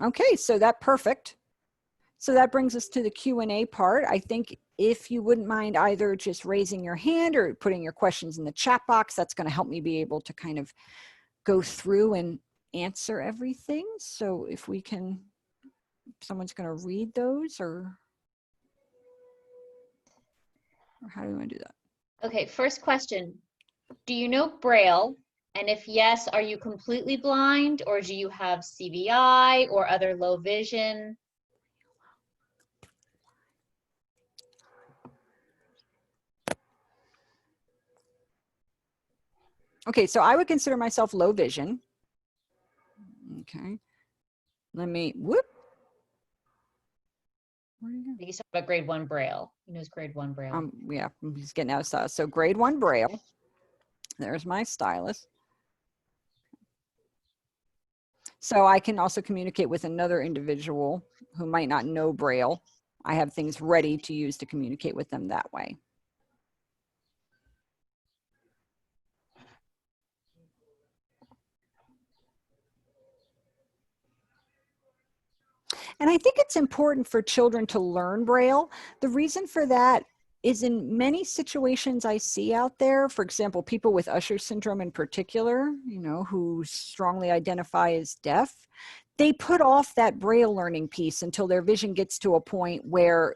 Okay, so that's perfect. So that brings us to the Q&A part. I think if you wouldn't mind either just raising your hand or putting your questions in the chat box, that's going to help me be able to kind of go through and answer everything. So if we can, someone's going to read those, or how do we want to do that? Okay, first question. Do you know Braille? And if yes, are you completely blind, or do you have CBI or other low vision? Okay, so I would consider myself low vision. Okay, let me, whoop. Where do you go? He's talking about grade 1 Braille. He knows grade 1 Braille. Yeah, he's getting out of style. So grade 1 Braille. There's my stylus. So I can also communicate with another individual who might not know Braille. I have things ready to use to communicate with them that way. And I think it's important for children to learn Braille. The reason for that is in many situations I see out there, for example, people with Usher syndrome in particular, you know, who strongly identify as deaf, they put off that Braille learning piece until their vision gets to a point where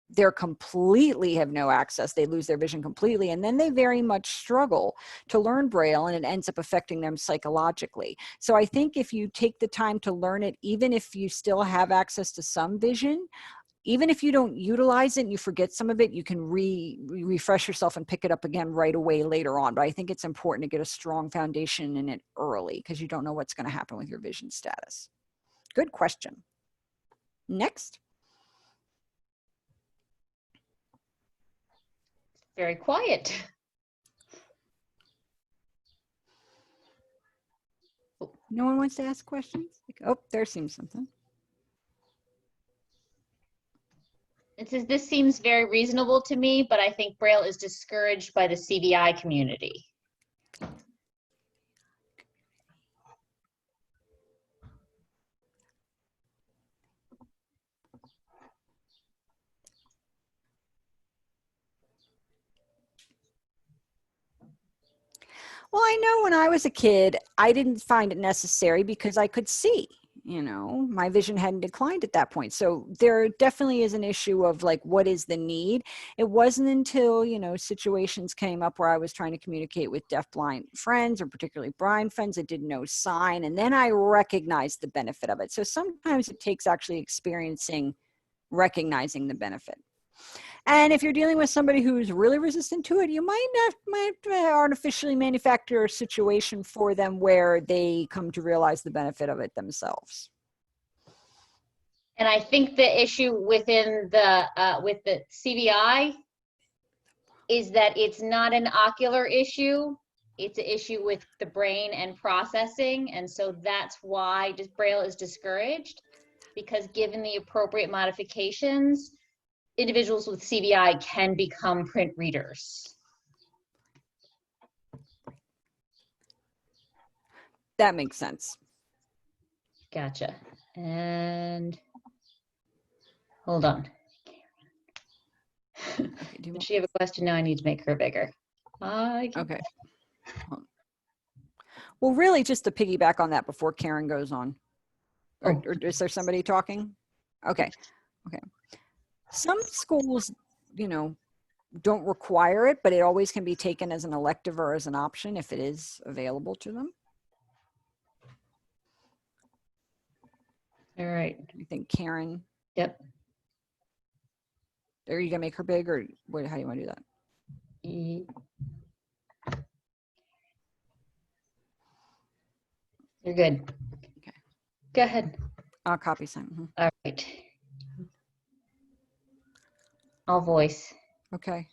they're completely have no access. They lose their vision completely. And then they very much struggle to learn Braille, and it ends up affecting them psychologically. So I think if you take the time to learn it, even if you still have access to some vision, even if you don't utilize it and you forget some of it, you can refresh yourself and pick it up again right away later on. But I think it's important to get a strong foundation in it early because you don't know what's going to happen with your vision status. Good question. Next. Very quiet. No one wants to ask questions? Oh, there seems something. It says, this seems very reasonable to me, but I think Braille is discouraged by the CBI community. Well, I know when I was a kid, I didn't find it necessary because I could see, you know, my vision hadn't declined at that point. So there definitely is an issue of like, what is the need? It wasn't until, you know, situations came up where I was trying to communicate with deafblind friends or particularly blind friends that didn't know sign. And then I recognized the benefit of it. So sometimes it takes actually recognizing the benefit. And if you're dealing with somebody who's really resistant to it, you might artificially manufacture a situation for them where they come to realize the benefit of it themselves. And I think the issue within the with the CBI is that it's not an ocular issue. It's an issue with the brain and processing. And so that's why Braille is discouraged, because given the appropriate modifications, individuals with CBI can become print readers. That makes sense. Gotcha. And hold on. Does she have a question? Now I need to make her bigger. Okay. Well, really just to piggyback on that before Karen goes on. Or is there somebody talking? Okay. Okay. Some schools, you know, don't require it, but it always can be taken as an elective or as an option if it is available to them. All right. I think Karen. Yep. Are you gonna make her big, or what, how do you want to do that? You're good. Okay. Go ahead. I'll copy some. All right. I'll voice. Okay.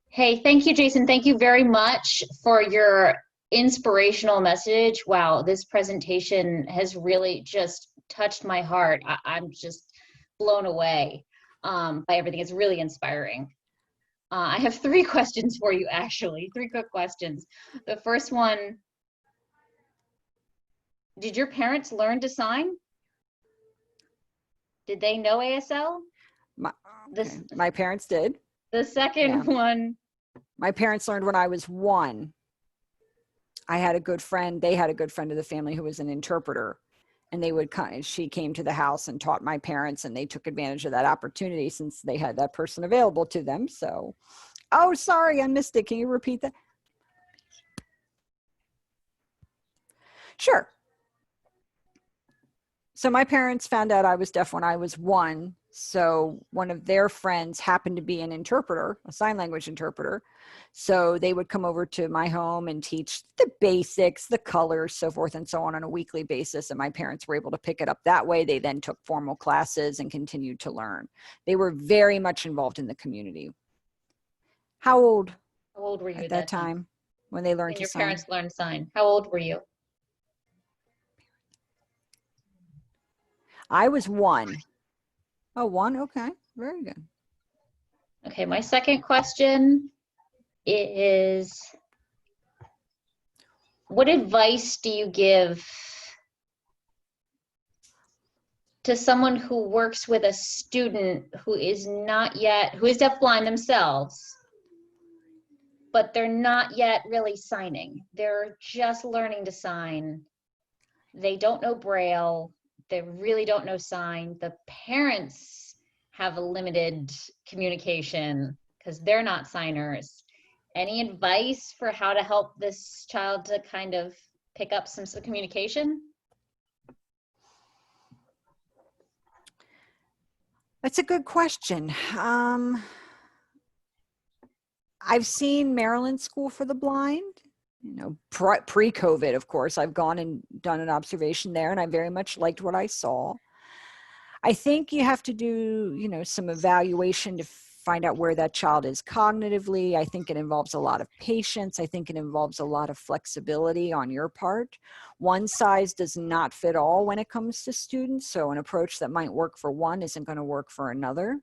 Hey, thank you, Jason. Thank you very much for your inspirational message. Wow, this presentation has really just touched my heart. I'm just blown away by everything. It's really inspiring. I have 3 questions for you, actually, 3 quick questions. The first one, did your parents learn to sign? Did they know ASL? My parents did. The second one. My parents learned when I was 1. I had a good friend. They had a good friend of the family who was an interpreter, and they would come. She came to the house and taught my parents, and they took advantage of that opportunity since they had that person available to them. So, oh, sorry, I missed it. Can you repeat that? Sure. So my parents found out I was deaf when I was 1. So one of their friends happened to be an interpreter, a sign language interpreter. So they would come over to my home and teach the basics, the colors, so forth and so on a weekly basis. And my parents were able to pick it up that way. They then took formal classes and continued to learn. They were very much involved in the community. How old were you at that time when they learned to sign? Your parents learned sign. How old were you? I was 1. Oh, 1? Okay, very good. Okay, my second question is, what advice do you give to someone who works with a student who is deafblind themselves, but they're not yet really signing? They're just learning to sign. They don't know Braille. They really don't know sign. The parents have a limited communication because they're not signers. Any advice for how to help this child to kind of pick up some communication? That's a good question. I've seen Maryland School for the Blind, you know, pre-COVID, of course. I've gone and done an observation there, and I very much liked what I saw. I think you have to do, you know, some evaluation to find out where that child is cognitively. I think it involves a lot of patience. I think it involves a lot of flexibility on your part. One size does not fit all when it comes to students, so an approach that might work for one isn't going to work for another.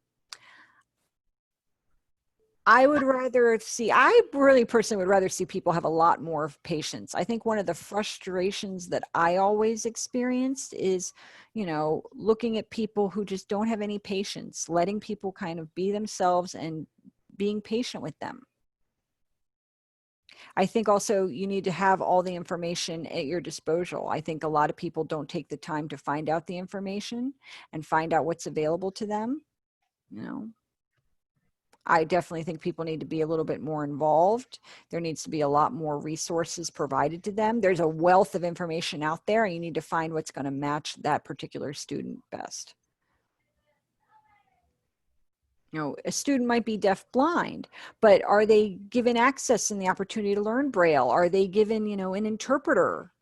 I really personally would rather see people have a lot more patience. I think one of the frustrations that I always experienced is, you know, looking at people who just don't have any patience, letting people kind of be themselves and being patient with them. I think also you need to have all the information at your disposal. I think a lot of people don't take the time to find out the information and find out what's available to them, you know. I definitely think people need to be a little bit more involved. There needs to be a lot more resources provided to them. There's a wealth of information out there, and you need to find what's going to match that particular student best. You know, a student might be deaf-blind, but are they given access and the opportunity to learn Braille? Are they given, you know, an interpreter?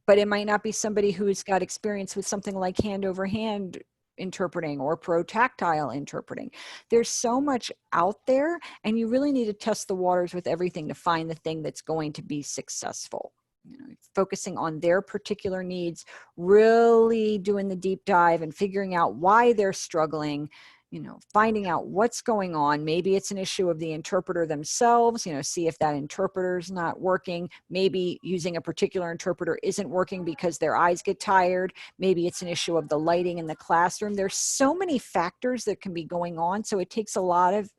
But it might not be somebody who's got experience with something like hand-over-hand interpreting or pro-tactile interpreting. There's so much out there, and you really need to test the waters with everything to find the thing that's going to be successful. You know, focusing on their particular needs, really doing the deep dive and figuring out why they're struggling, you know, finding out what's going on. Maybe it's an issue of the interpreter themselves, you know, see if that interpreter's not working. Maybe using a particular interpreter isn't working because their eyes get tired. Maybe it's an issue of the lighting in the classroom. There's so many factors that can be going on. So it takes a lot of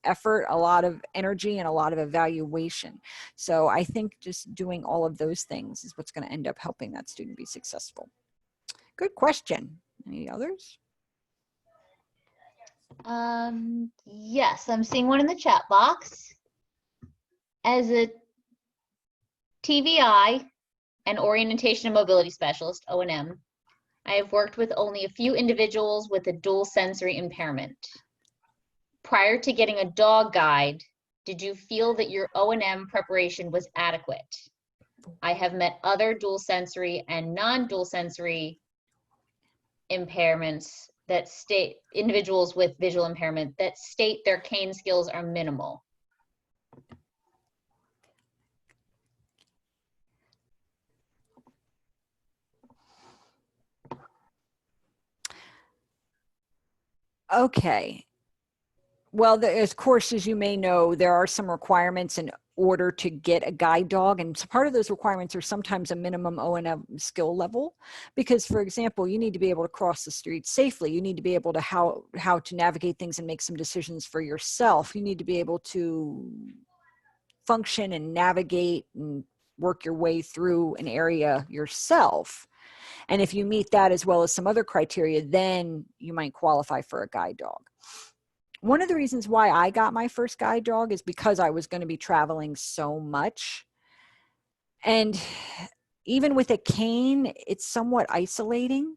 effort, a lot of energy, and a lot of evaluation. So I think just doing all of those things is what's going to end up helping that student be successful. Good question. Any others? Yes, I'm seeing one in the chat box. As a TVI and orientation and mobility specialist, O&M, I have worked with only a few individuals with a dual sensory impairment. Prior to getting a dog guide, did you feel that your O&M preparation was adequate? I have met other dual sensory and non-dual sensory impairments that state, individuals with visual impairment that state their cane skills are minimal. Okay. Well, of course, as you may know, there are some requirements in order to get a guide dog, and so part of those requirements are sometimes a minimum O&M skill level, because, for example, you need to be able to cross the street safely. You need to be able to how to navigate things and make some decisions for yourself. You need to be able to function and navigate and work your way through an area yourself. And if you meet that as well as some other criteria, then you might qualify for a guide dog. One of the reasons why I got my first guide dog is because I was going to be traveling so much. And even with a cane, it's somewhat isolating.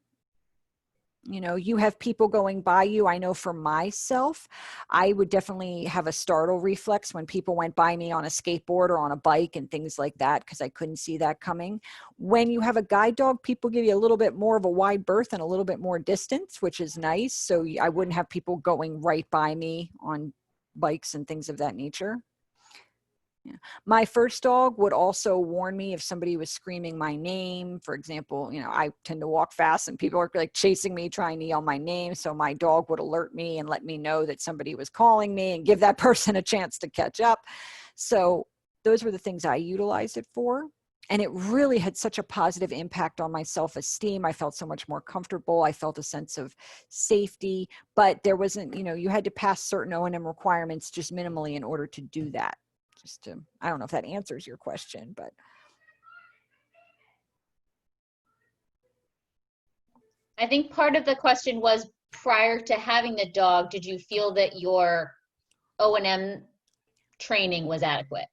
You know, you have people going by you. I know for myself, I would definitely have a startle reflex when people went by me on a skateboard or on a bike and things like that, because I couldn't see that coming. When you have a guide dog, people give you a little bit more of a wide berth and a little bit more distance, which is nice. So I wouldn't have people going right by me on bikes and things of that nature. Yeah. My first dog would also warn me if somebody was screaming my name. For example, you know, I tend to walk fast and people are like chasing me, trying to yell my name. So my dog would alert me and let me know that somebody was calling me and give that person a chance to catch up. So those were the things I utilized it for. And it really had such a positive impact on my self-esteem. I felt so much more comfortable. I felt a sense of safety, but there wasn't, you know, you had to pass certain O&M requirements just minimally in order to do that. Just to, I don't know if that answers your question, but. I think part of the question was, prior to having the dog, did you feel that your O&M training was adequate?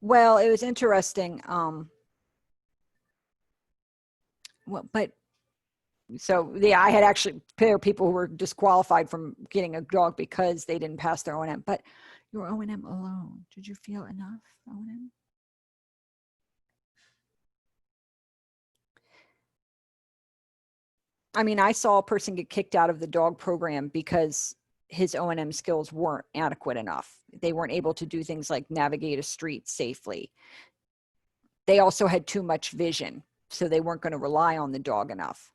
Well, it was interesting. Well, but so yeah, I had actually, there are people who were disqualified from getting a dog because they didn't pass their O&M. But your O&M alone, did you feel enough O&M? I mean, I saw a person get kicked out of the dog program because his O&M skills weren't adequate enough. They weren't able to do things like navigate a street safely. They also had too much vision, so they weren't going to rely on the dog enough.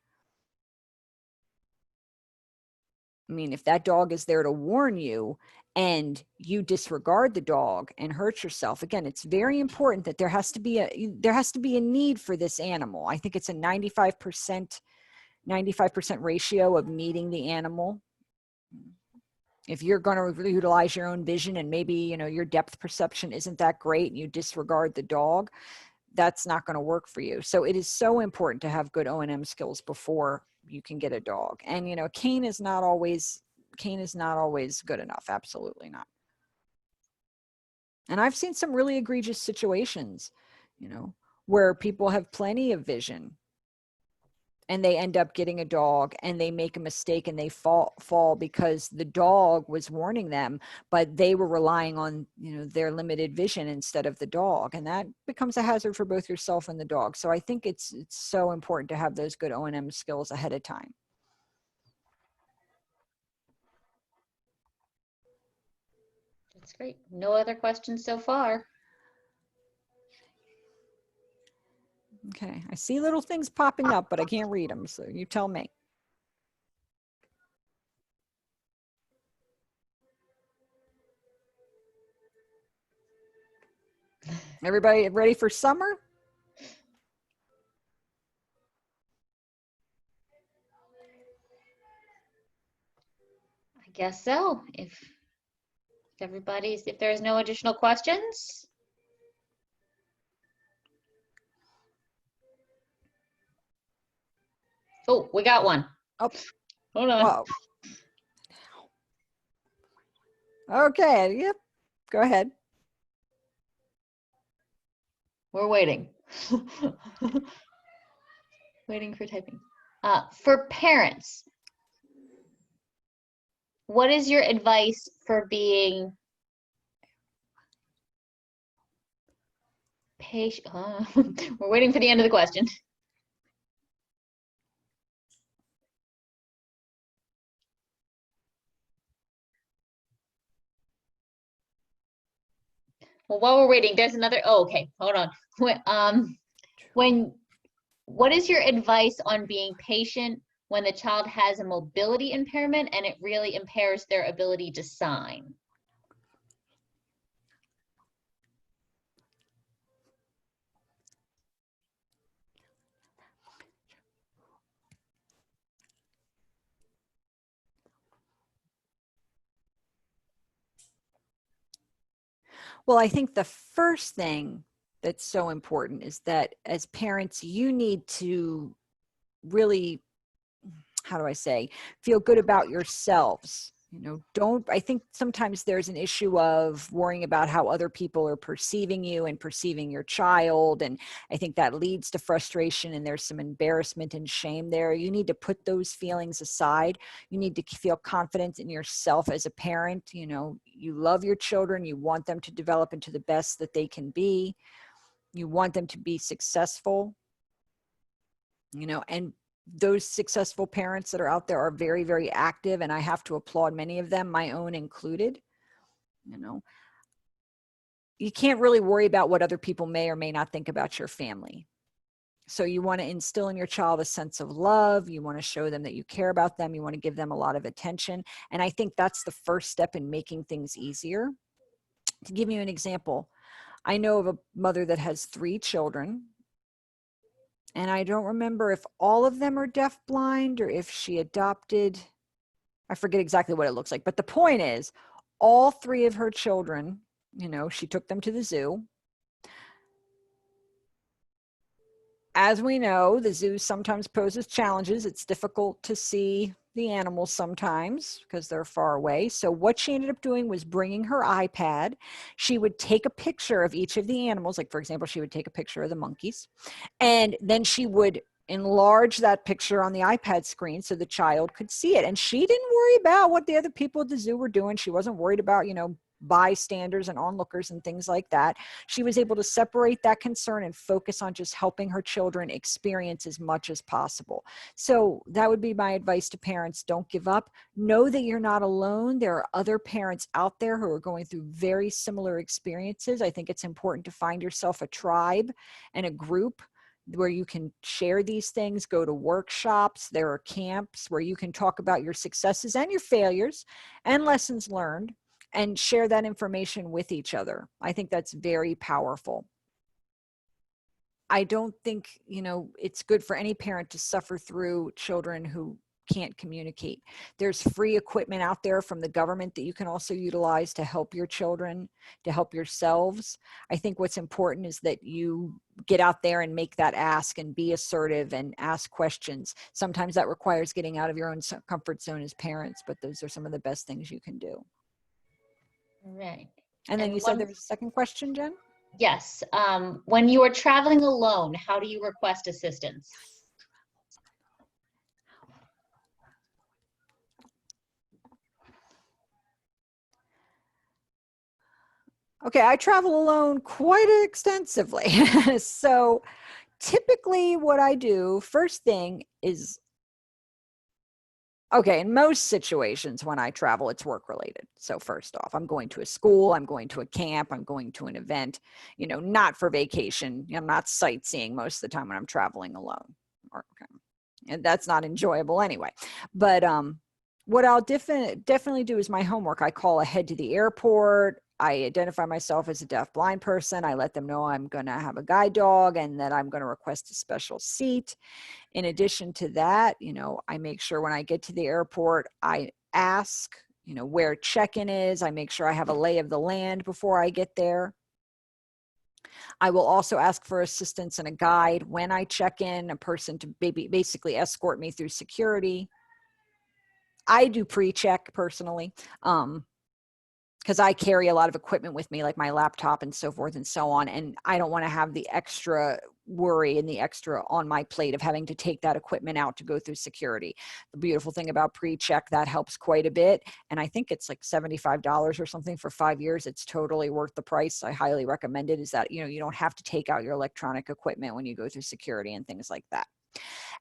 I mean, if that dog is there to warn you and you disregard the dog and hurt yourself, again, it's very important that there has to be a need for this animal. I think it's a 95% ratio of needing the animal. If you're going to utilize your own vision and maybe, you know, your depth perception isn't that great and you disregard the dog, that's not going to work for you. So it is so important to have good O&M skills before you can get a dog. And, you know, cane is not always good enough. Absolutely not. And I've seen some really egregious situations, you know, where people have plenty of vision and they end up getting a dog and they make a mistake and they fall because the dog was warning them, but they were relying on, you know, their limited vision instead of the dog. And that becomes a hazard for both yourself and the dog. So I think it's so important to have those good O&M skills ahead of time. That's great. No other questions so far. Okay, I see little things popping up, but I can't read them, so you tell me. Everybody ready for summer? I guess so. If there's no additional questions. Oh, we got one. Oh, hold on. Whoa. Okay, yep, go ahead. We're waiting. Waiting for typing. For parents, what is your advice for being patient? We're waiting for the end of the question. Well, while we're waiting, there's another. Oh, okay, hold on. What is your advice on being patient when the child has a mobility impairment and it really impairs their ability to sign? Well, I think the first thing that's so important is that as parents, you need to really, how do I say, feel good about yourselves. You know, I think sometimes there's an issue of worrying about how other people are perceiving you and perceiving your child. And I think that leads to frustration and there's some embarrassment and shame there. You need to put those feelings aside. You need to feel confident in yourself as a parent. You know, you love your children. You want them to develop into the best that they can be. You want them to be successful, you know, and those successful parents that are out there are very, very active, and I have to applaud many of them, my own included. You know, you can't really worry about what other people may or may not think about your family. So you want to instill in your child a sense of love. You want to show them that you care about them. You want to give them a lot of attention. And I think that's the first step in making things easier. To give you an example, I know of a mother that has 3 children. And I don't remember if all of them are deafblind or if she adopted, I forget exactly what it looks like. But the point is, all 3 of her children, you know, she took them to the zoo. As we know, the zoo sometimes poses challenges. It's difficult to see the animals sometimes because they're far away. So what she ended up doing was bringing her iPad. She would take a picture of each of the animals. Like, for example, she would take a picture of the monkeys, and then she would enlarge that picture on the iPad screen so the child could see it. And she didn't worry about what the other people at the zoo were doing. She wasn't worried about, you know, bystanders and onlookers and things like that. She was able to separate that concern and focus on just helping her children experience as much as possible. So that would be my advice to parents. Don't give up. Know that you're not alone. There are other parents out there who are going through very similar experiences. I think it's important to find yourself a tribe and a group where you can share these things, go to workshops. There are camps where you can talk about your successes and your failures and lessons learned, and share that information with each other. I think that's very powerful. I don't think, you know, it's good for any parent to suffer through children who can't communicate. There's free equipment out there from the government that you can also utilize to help your children, to help yourselves. I think what's important is that you get out there and make that ask and be assertive and ask questions. Sometimes that requires getting out of your own comfort zone as parents, but those are some of the best things you can do. Right. And then you said there was a second question, Jen? Yes. When you are traveling alone, how do you request assistance? Okay, I travel alone quite extensively. So typically what I do first thing is, okay, in most situations when I travel, it's work related. So first off, I'm going to a school, I'm going to a camp, I'm going to an event, you know, not for vacation. I'm not sightseeing most of the time when I'm traveling alone. And that's not enjoyable anyway. But what I'll definitely do is my homework. I call ahead to the airport. I identify myself as a deaf-blind person. I let them know I'm going to have a guide dog and that I'm going to request a special seat. In addition to that, you know, I make sure when I get to the airport, I ask, you know, where check-in is. I make sure I have a lay of the land before I get there. I will also ask for assistance and a guide when I check in, a person to basically escort me through security. I do pre-check personally, because I carry a lot of equipment with me, like my laptop and so forth and so on. And I don't want to have the extra worry and the extra on my plate of having to take that equipment out to go through security. The beautiful thing about pre-check, that helps quite a bit. And I think it's like $75 or something for 5 years. It's totally worth the price. I highly recommend it. Is that, you know, you don't have to take out your electronic equipment when you go through security and things like that.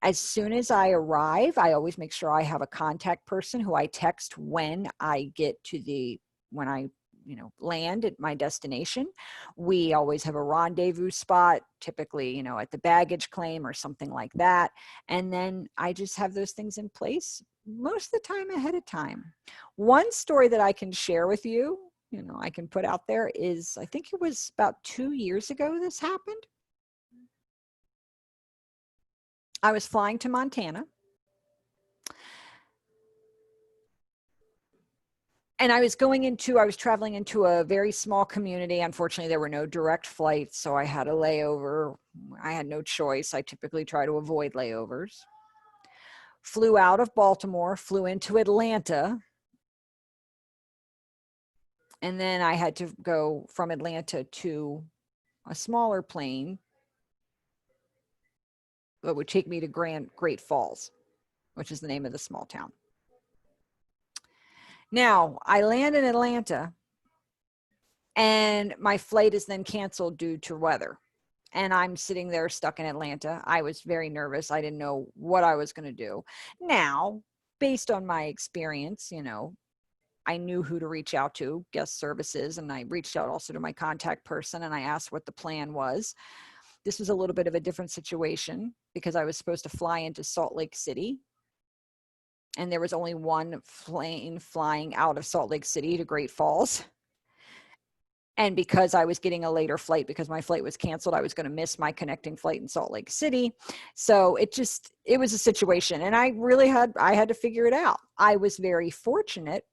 As soon as I arrive, I always make sure I have a contact person who I text when I get to when I, you know, land at my destination. We always have a rendezvous spot, typically, you know, at the baggage claim or something like that. And then I just have those things in place most of the time ahead of time. One story that I can share with you, you know, I can put out there is, I think it was about 2 years ago this happened. I was flying to Montana. And I was traveling into a very small community. Unfortunately, there were no direct flights, so I had a layover. I had no choice. I typically try to avoid layovers. Flew out of Baltimore, flew into Atlanta, and then I had to go from Atlanta to a smaller plane that would take me to Great Falls, which is the name of the small town. Now, I land in Atlanta, and my flight is then canceled due to weather. And I'm sitting there stuck in Atlanta. I was very nervous. I didn't know what I was going to do. Now, based on my experience, you know, I knew who to reach out to, guest services, and I reached out also to my contact person and I asked what the plan was. This was a little bit of a different situation because I was supposed to fly into Salt Lake City, and there was only one plane flying out of Salt Lake City to Great Falls. And because I was getting a later flight, because my flight was canceled, I was going to miss my connecting flight in Salt Lake City. So it was a situation, and I had to figure it out. I was very fortunate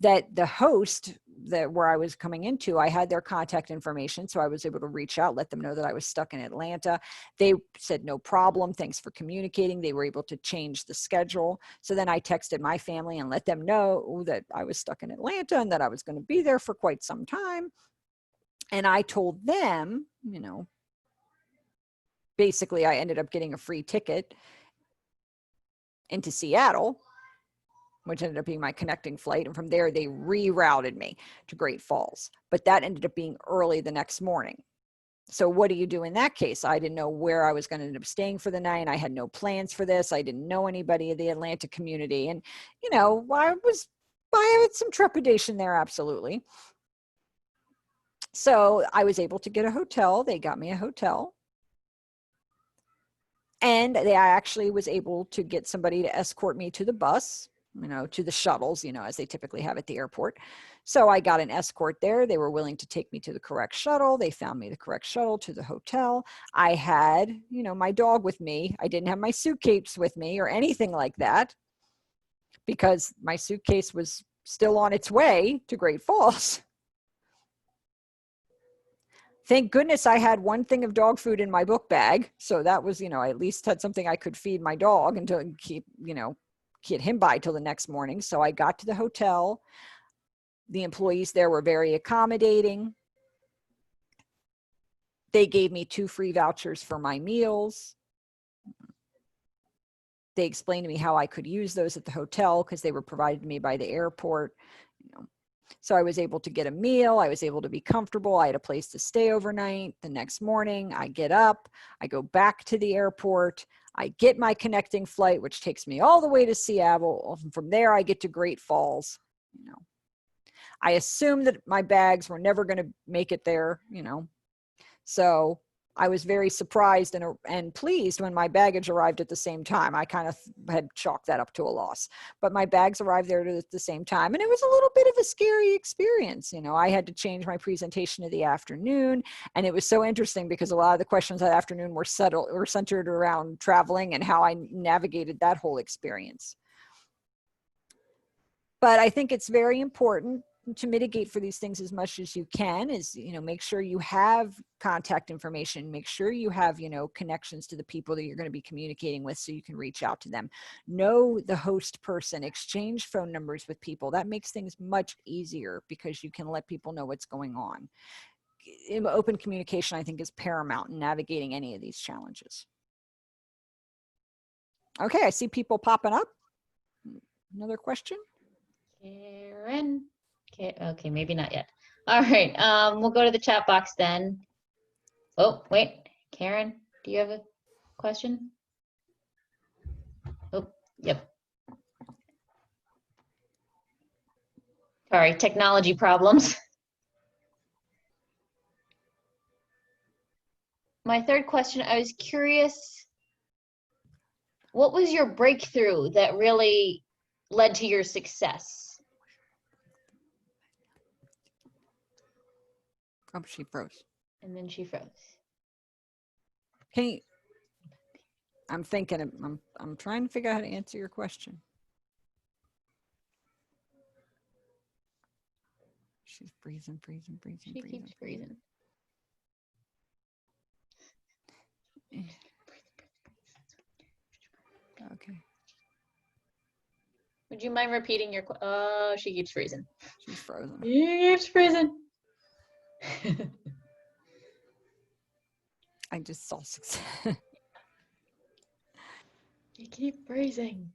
that the host where I was coming into, I had their contact information. So I was able to reach out, let them know that I was stuck in Atlanta. They said, no problem. Thanks for communicating. They were able to change the schedule. So then I texted my family and let them know that I was stuck in Atlanta and that I was going to be there for quite some time. And I told them, basically I ended up getting a free ticket into Seattle, which ended up being my connecting flight. And from there, they rerouted me to Great Falls. But that ended up being early the next morning. So what do you do in that case? I didn't know where I was going to end up staying for the night. I had no plans for this. I didn't know anybody in the Atlanta community. And, I had some trepidation there, absolutely. So I was able to get a hotel. They got me a hotel. And I actually was able to get somebody to escort me to the bus, to the shuttles, as they typically have at the airport. So I got an escort there. They were willing to take me to the correct shuttle. They found me the correct shuttle to the hotel. I had, my dog with me. I didn't have my suitcase with me or anything like that because my suitcase was still on its way to Great Falls. Thank goodness I had one thing of dog food in my book bag. So that was, I at least had something I could feed my dog and to keep, get him by till the next morning. So I got to the hotel. The employees there were very accommodating. They gave me 2 free vouchers for my meals. They explained to me how I could use those at the hotel because they were provided to me by the airport. So I was able to get a meal. I was able to be comfortable. I had a place to stay overnight. The next morning, I get up, I go back to the airport. I get my connecting flight, which takes me all the way to Seattle. From there, I get to Great Falls. I assumed that my bags were never going to make it there, So I was very surprised and pleased when my baggage arrived at the same time. I kind of had chalked that up to a loss, but my bags arrived there at the same time. And it was a little bit of a scary experience. I had to change my presentation to the afternoon. And it was so interesting because a lot of the questions that afternoon were centered around traveling and how I navigated that whole experience. But I think it's very important to mitigate for these things as much as you can is, make sure you have contact information, make sure you have, connections to the people that you're going to be communicating with so you can reach out to them. Know the host person, exchange phone numbers with people. That makes things much easier because you can let people know what's going on. Open communication, I think, is paramount in navigating any of these challenges. Okay, I see people popping up. Another question? Karen. Okay, maybe not yet. All right, we'll go to the chat box then. Oh, wait, Karen, do you have a question? Oh, yep. Sorry, technology problems. My third question, I was curious, what was your breakthrough that really led to your success? Oh, she froze. And then she froze. Hey, I'm thinking, I'm trying to figure out how to answer your question. She's freezing. She keeps freezing. Okay. Would you mind repeating your question? Oh, she keeps freezing. She's frozen. She keeps freezing. I just saw success. You keep freezing.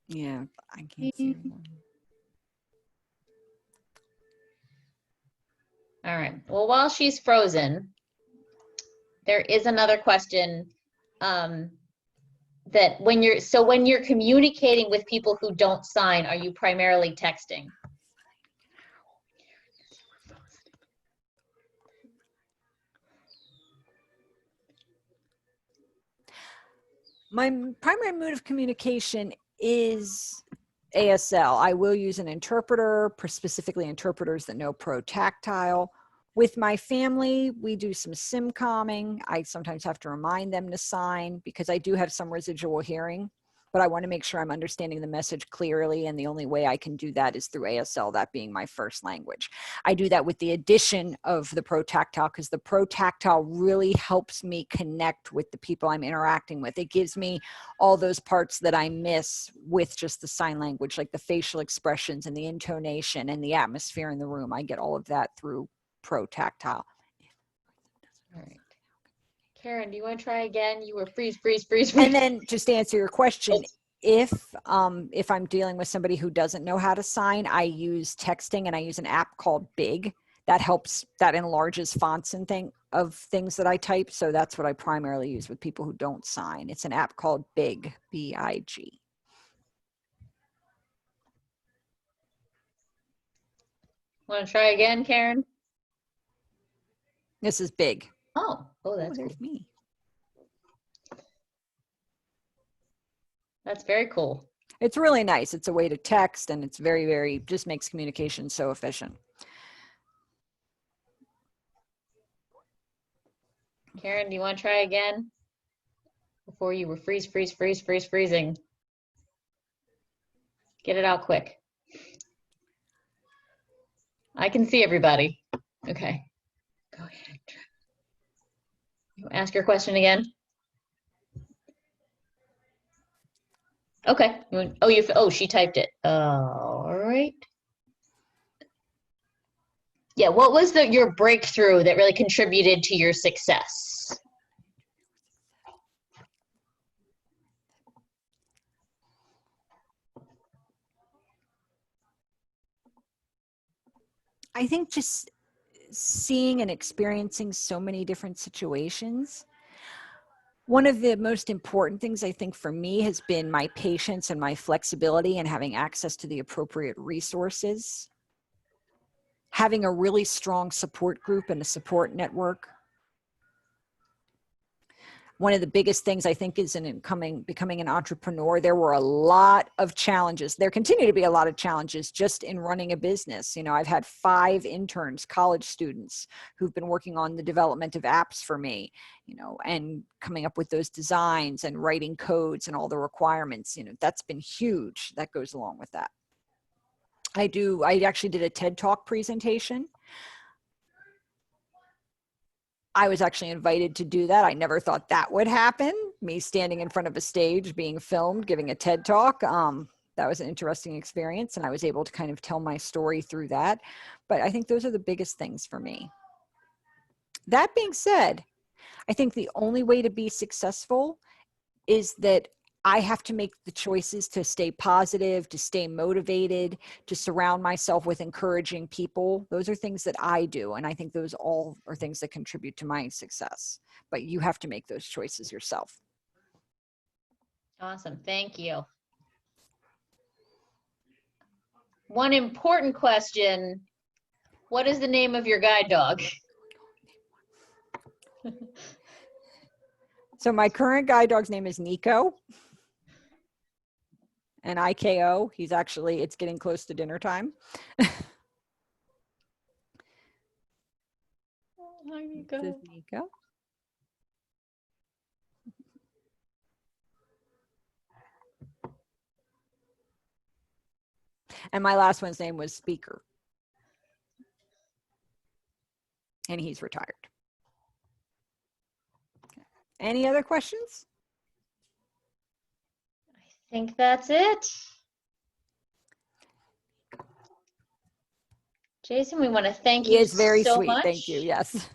Yeah, I can't see her. All right. Well, while she's frozen, there is another question that when you're communicating with people who don't sign, are you primarily texting? My primary mode of communication is ASL. I will use an interpreter, specifically interpreters that know pro-tactile. With my family, we do some sim-calming. I sometimes have to remind them to sign because I do have some residual hearing, but I want to make sure I'm understanding the message clearly, and the only way I can do that is through ASL, that being my first language. I do that with the addition of the pro-tactile because the pro-tactile really helps me connect with the people I'm interacting with. It gives me all those parts that I miss with just the sign language, like the facial expressions and the intonation and the atmosphere in the room. I get all of that through pro-tactile. All right. Karen, do you want to try again? You were freeze. And then just to answer your question, if I'm dealing with somebody who doesn't know how to sign, I use texting, and I use an app called Big that helps, that enlarges fonts and things that I type. So that's what I primarily use with people who don't sign. It's an app called Big, B-I-G. Want to try again, Karen? This is Big. Oh, that's there's cool. me. That's very cool. It's really nice. It's a way to text, and it's very, very, just makes communication so efficient. Karen, do you want to try again? Before you were freezing. Get it out quick. I can see everybody. Okay. Go ahead. You ask your question again. Okay. She typed it. All right. Yeah, what was your breakthrough that really contributed to your success? I think just seeing and experiencing so many different situations. One of the most important things I think for me has been my patience and my flexibility and having access to the appropriate resources. Having a really strong support group and a support network. One of the biggest things I think is in becoming an entrepreneur, there were a lot of challenges. There continue to be a lot of challenges just in running a business. You know, I've had 5 interns, college students, who've been working on the development of apps for me, you know, and coming up with those designs and writing codes and all the requirements. You know, that's been huge. That goes along with that. I actually did a TED Talk presentation. I was actually invited to do that. I never thought that would happen. Me standing in front of a stage, being filmed, giving a TED Talk. That was an interesting experience, and I was able to kind of tell my story through that. But I think those are the biggest things for me. That being said, I think the only way to be successful is that I have to make the choices to stay positive, to stay motivated, to surround myself with encouraging people. Those are things that I do. And I think those all are things that contribute to my success. But you have to make those choices yourself. Awesome. Thank you. One important question. What is the name of your guide dog? So my current guide dog's name is Nico. And IKO, it's getting close to dinner time. Nico. This is Nico. And my last one's name was Speaker. And he's retired. Any other questions? I think that's it. Jason, we want to thank you so much. He is very sweet. Thank you. Yes.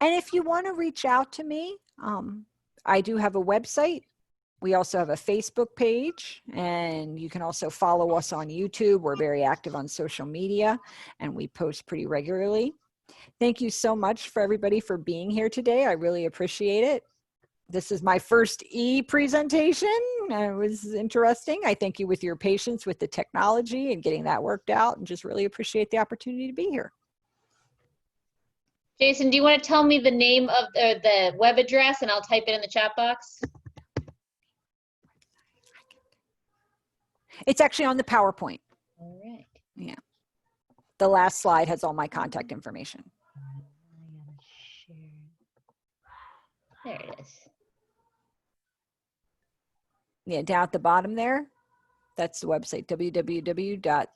And if you want to reach out to me, I do have a website. We also have a Facebook page, and you can also follow us on YouTube. We're very active on social media, and we post pretty regularly. Thank you so much for everybody for being here today. I really appreciate it. This is my first e-presentation. It was interesting. I thank you with your patience with the technology and getting that worked out, and just really appreciate the opportunity to be here. Jason, do you want to tell me the name of the web address and I'll type it in the chat box? It's actually on the PowerPoint. All right. Yeah. The last slide has all my contact information. There it is. Yeah, down at the bottom there, that's the website, www.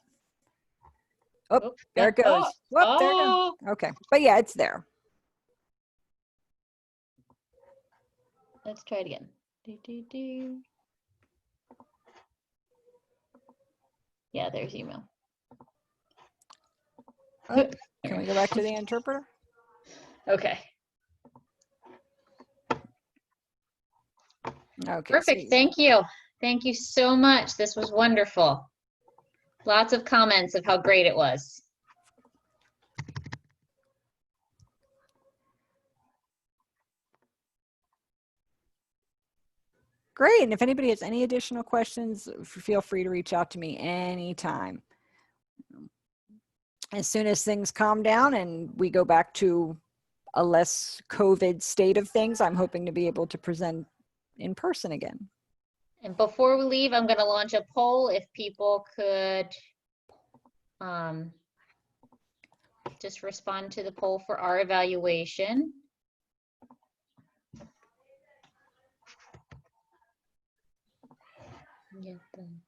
Oh, there it goes. Whoop, there it goes. Okay, but yeah, it's there. Let's try it again. Yeah, there's email. Oh, can we go back to the interpreter? Okay. Okay. Perfect. Thank you. Thank you so much. This was wonderful. Lots of comments of how great it was. Great. And if anybody has any additional questions, feel free to reach out to me anytime. As soon as things calm down and we go back to a less COVID state of things, I'm hoping to be able to present in person again. And before we leave, I'm going to launch a poll if people could just respond to the poll for our evaluation. Get them.